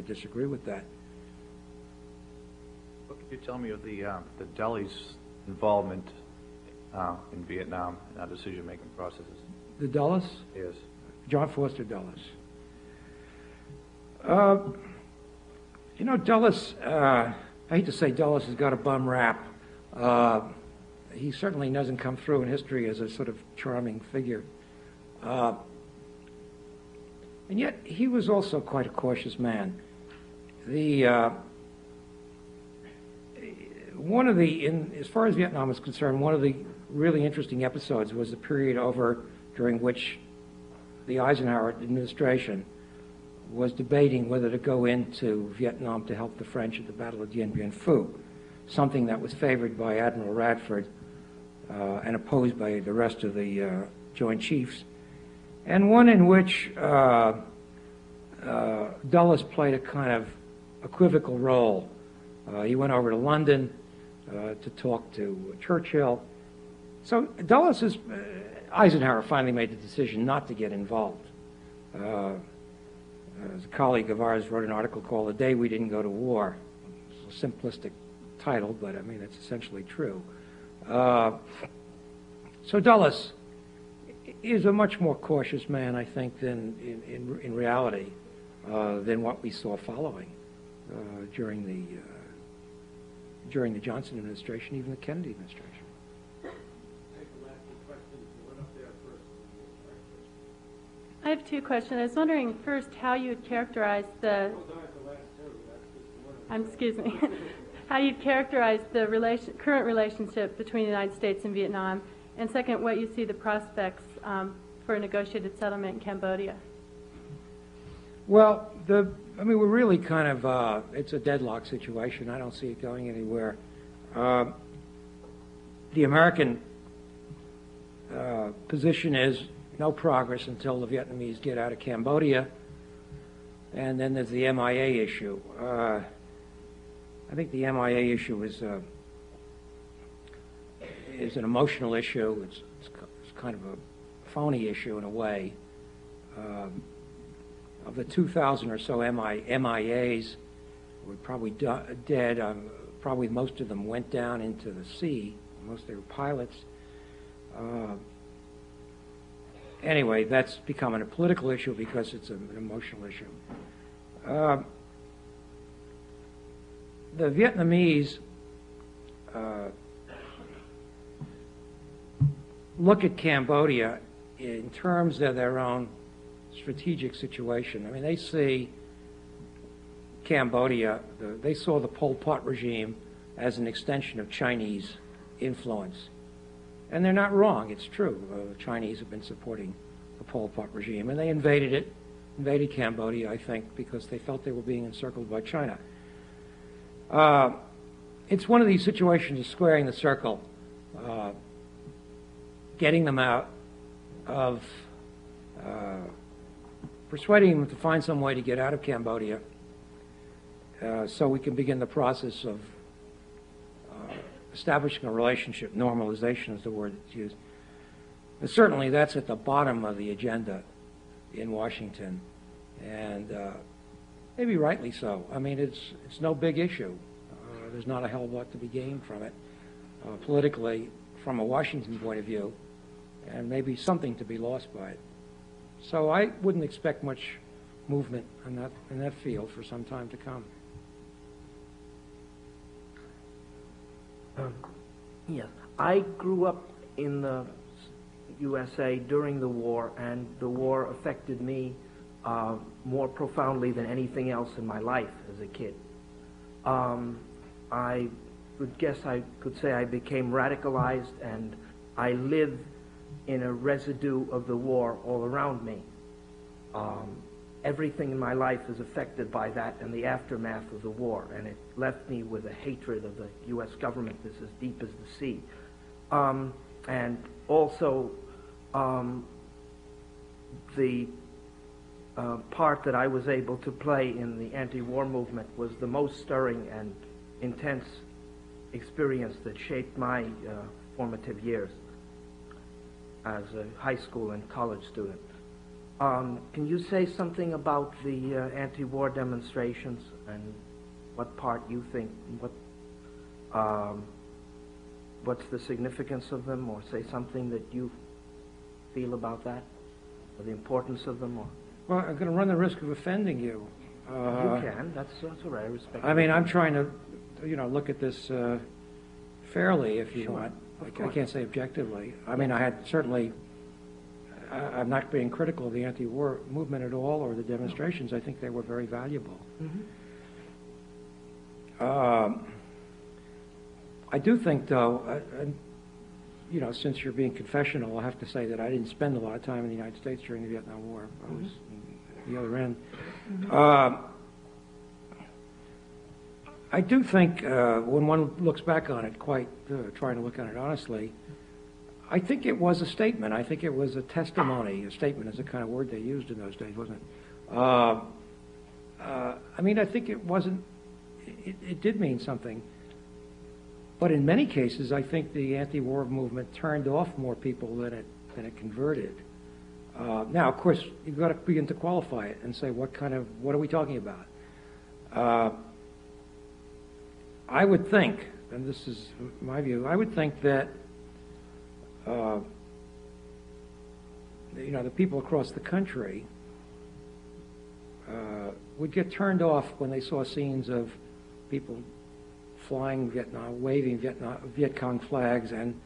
disagree with that. What could you tell me of the Delhi's involvement in Vietnam in our decision-making processes? The Dulles? Yes. John Foster Dulles. You know, Dulles, I hate to say Dulles has got a bum rap. He certainly doesn't come through in history as a sort of charming figure. And yet, he was also quite a cautious man. As far as Vietnam is concerned, one of the really interesting episodes was the period during which the Eisenhower administration was debating whether to go into Vietnam to help the French at the Battle of Dien Bien Phu, something that was favored by Admiral Radford and opposed by the rest of the Joint Chiefs, and one in which Dulles played a kind of equivocal role. He went over to London to talk to Churchill. So Eisenhower finally made the decision not to get involved. A colleague of ours wrote an article called "The Day We Didn't Go to War." It's a simplistic title, but I mean, it's essentially true. So Dulles is a much more cautious man, I think, than in reality than what we saw following during the Johnson administration, even the Kennedy administration. I have two questions. I was wondering first how you would characterize the. Excuse me. How you'd characterize the current relationship between the United States and Vietnam, and second, what you see the prospects for a negotiated settlement in Cambodia. Well, we're really kind of, it's a deadlock situation. I don't see it going anywhere. The American position is no progress until the Vietnamese get out of Cambodia, and then there's the MIA issue. I think the MIA issue is an emotional issue. It's kind of a phony issue in a way. Of the 2,000 or so MIAs were probably dead. Probably most of them went down into the sea. Most of them were pilots. Anyway, that's becoming a political issue because it's an emotional issue. The Vietnamese look at Cambodia in terms of their own strategic situation. I mean, they see Cambodia, they saw the Pol Pot regime as an extension of Chinese influence. And they're not wrong, it's true. The Chinese have been supporting the Pol Pot regime, and they invaded Cambodia, I think, because they felt they were being encircled by China. It's one of these situations of squaring the circle, getting them out of, persuading them to find some way to get out of Cambodia so we can begin the process of establishing a relationship. Normalization is the word that's used. And certainly that's at the bottom of the agenda in Washington, and maybe rightly so. I mean, it's no big issue. There's not a hell of a lot to be gained from it politically from a Washington point of view, and maybe something to be lost by it. So I wouldn't expect much movement in that field for some time to come. Yes, I grew up in the USA during the war, and the war affected me more profoundly than anything else in my life as a kid. I would guess I could say I became radicalized, and I live in a residue of the war all around me. Everything in my life is affected by that and the aftermath of the war, and it left me with a hatred of the U.S. government that's as deep as the sea. And also, the part that I was able to play in the anti-war movement was the most stirring and intense experience that shaped my formative years as a high school and college student. Can you say something about the anti-war demonstrations and what part you think, what's the significance of them, or say something that you feel about that, or the importance of them? Or well, I'm going to run the risk of offending you. You can. That's all right. I respect. I mean, I'm trying to, look at this fairly, if you want. I can't say objectively. I mean, I had certainly. I'm not being critical of the anti-war movement at all, or the demonstrations. I think they were very valuable. Mm-hmm. I do think, though, since you're being confessional, I'll have to say that I didn't spend a lot of time in the United States during the Vietnam War. I was at the other end. I do think, when one looks back on it, trying to look at it honestly, I think it was a statement. I think it was a testimony. A statement is the kind of word they used in those days, wasn't it? I mean, I think it wasn't. It did mean something. But in many cases, I think the anti-war movement turned off more people than it converted. Now, of course, you've got to begin to qualify it and say what are we talking about? I would think, and this is my view, I would think that the people across the country would get turned off when they saw scenes of people flying waving Viet Cong flags and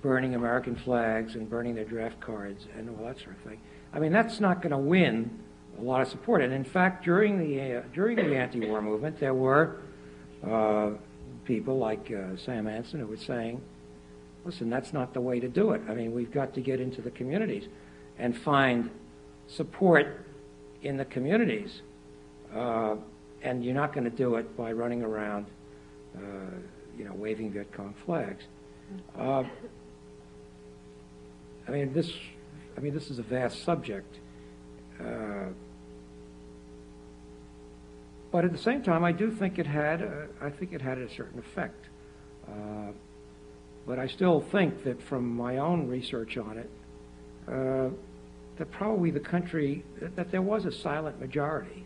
burning American flags and burning their draft cards and all that sort of thing. I mean, that's not going to win a lot of support. And in fact, during the anti-war movement, there were people like Sam Anson who were saying, listen, that's not the way to do it. I mean, we've got to get into the communities and find support in the communities. And you're not going to do it by running around, waving Viet Cong flags. I mean, this is a vast subject. But at the same time, I do think it had, I think it had a certain effect. But I still think that from my own research on it, that probably the country, that there was a silent majority.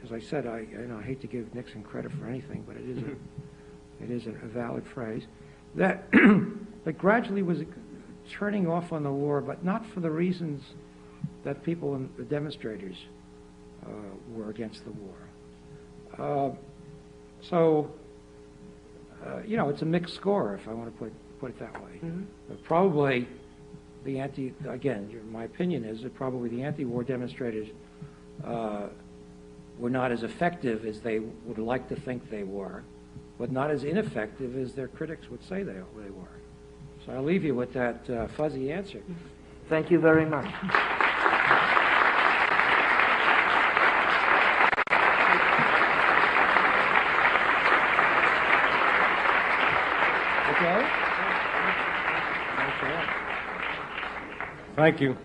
As I said, I hate to give Nixon credit for anything, but it is a valid phrase, that that gradually was turning off on the war, but not for the reasons that people and the demonstrators were against the war. It's a mixed score, if I want to put it that way. Mm-hmm. But probably my opinion is that probably the anti-war demonstrators were not as effective as they would like to think they were, but not as ineffective as their critics would say they were. So I'll leave you with that fuzzy answer. Thank you very much. Okay? Thank you.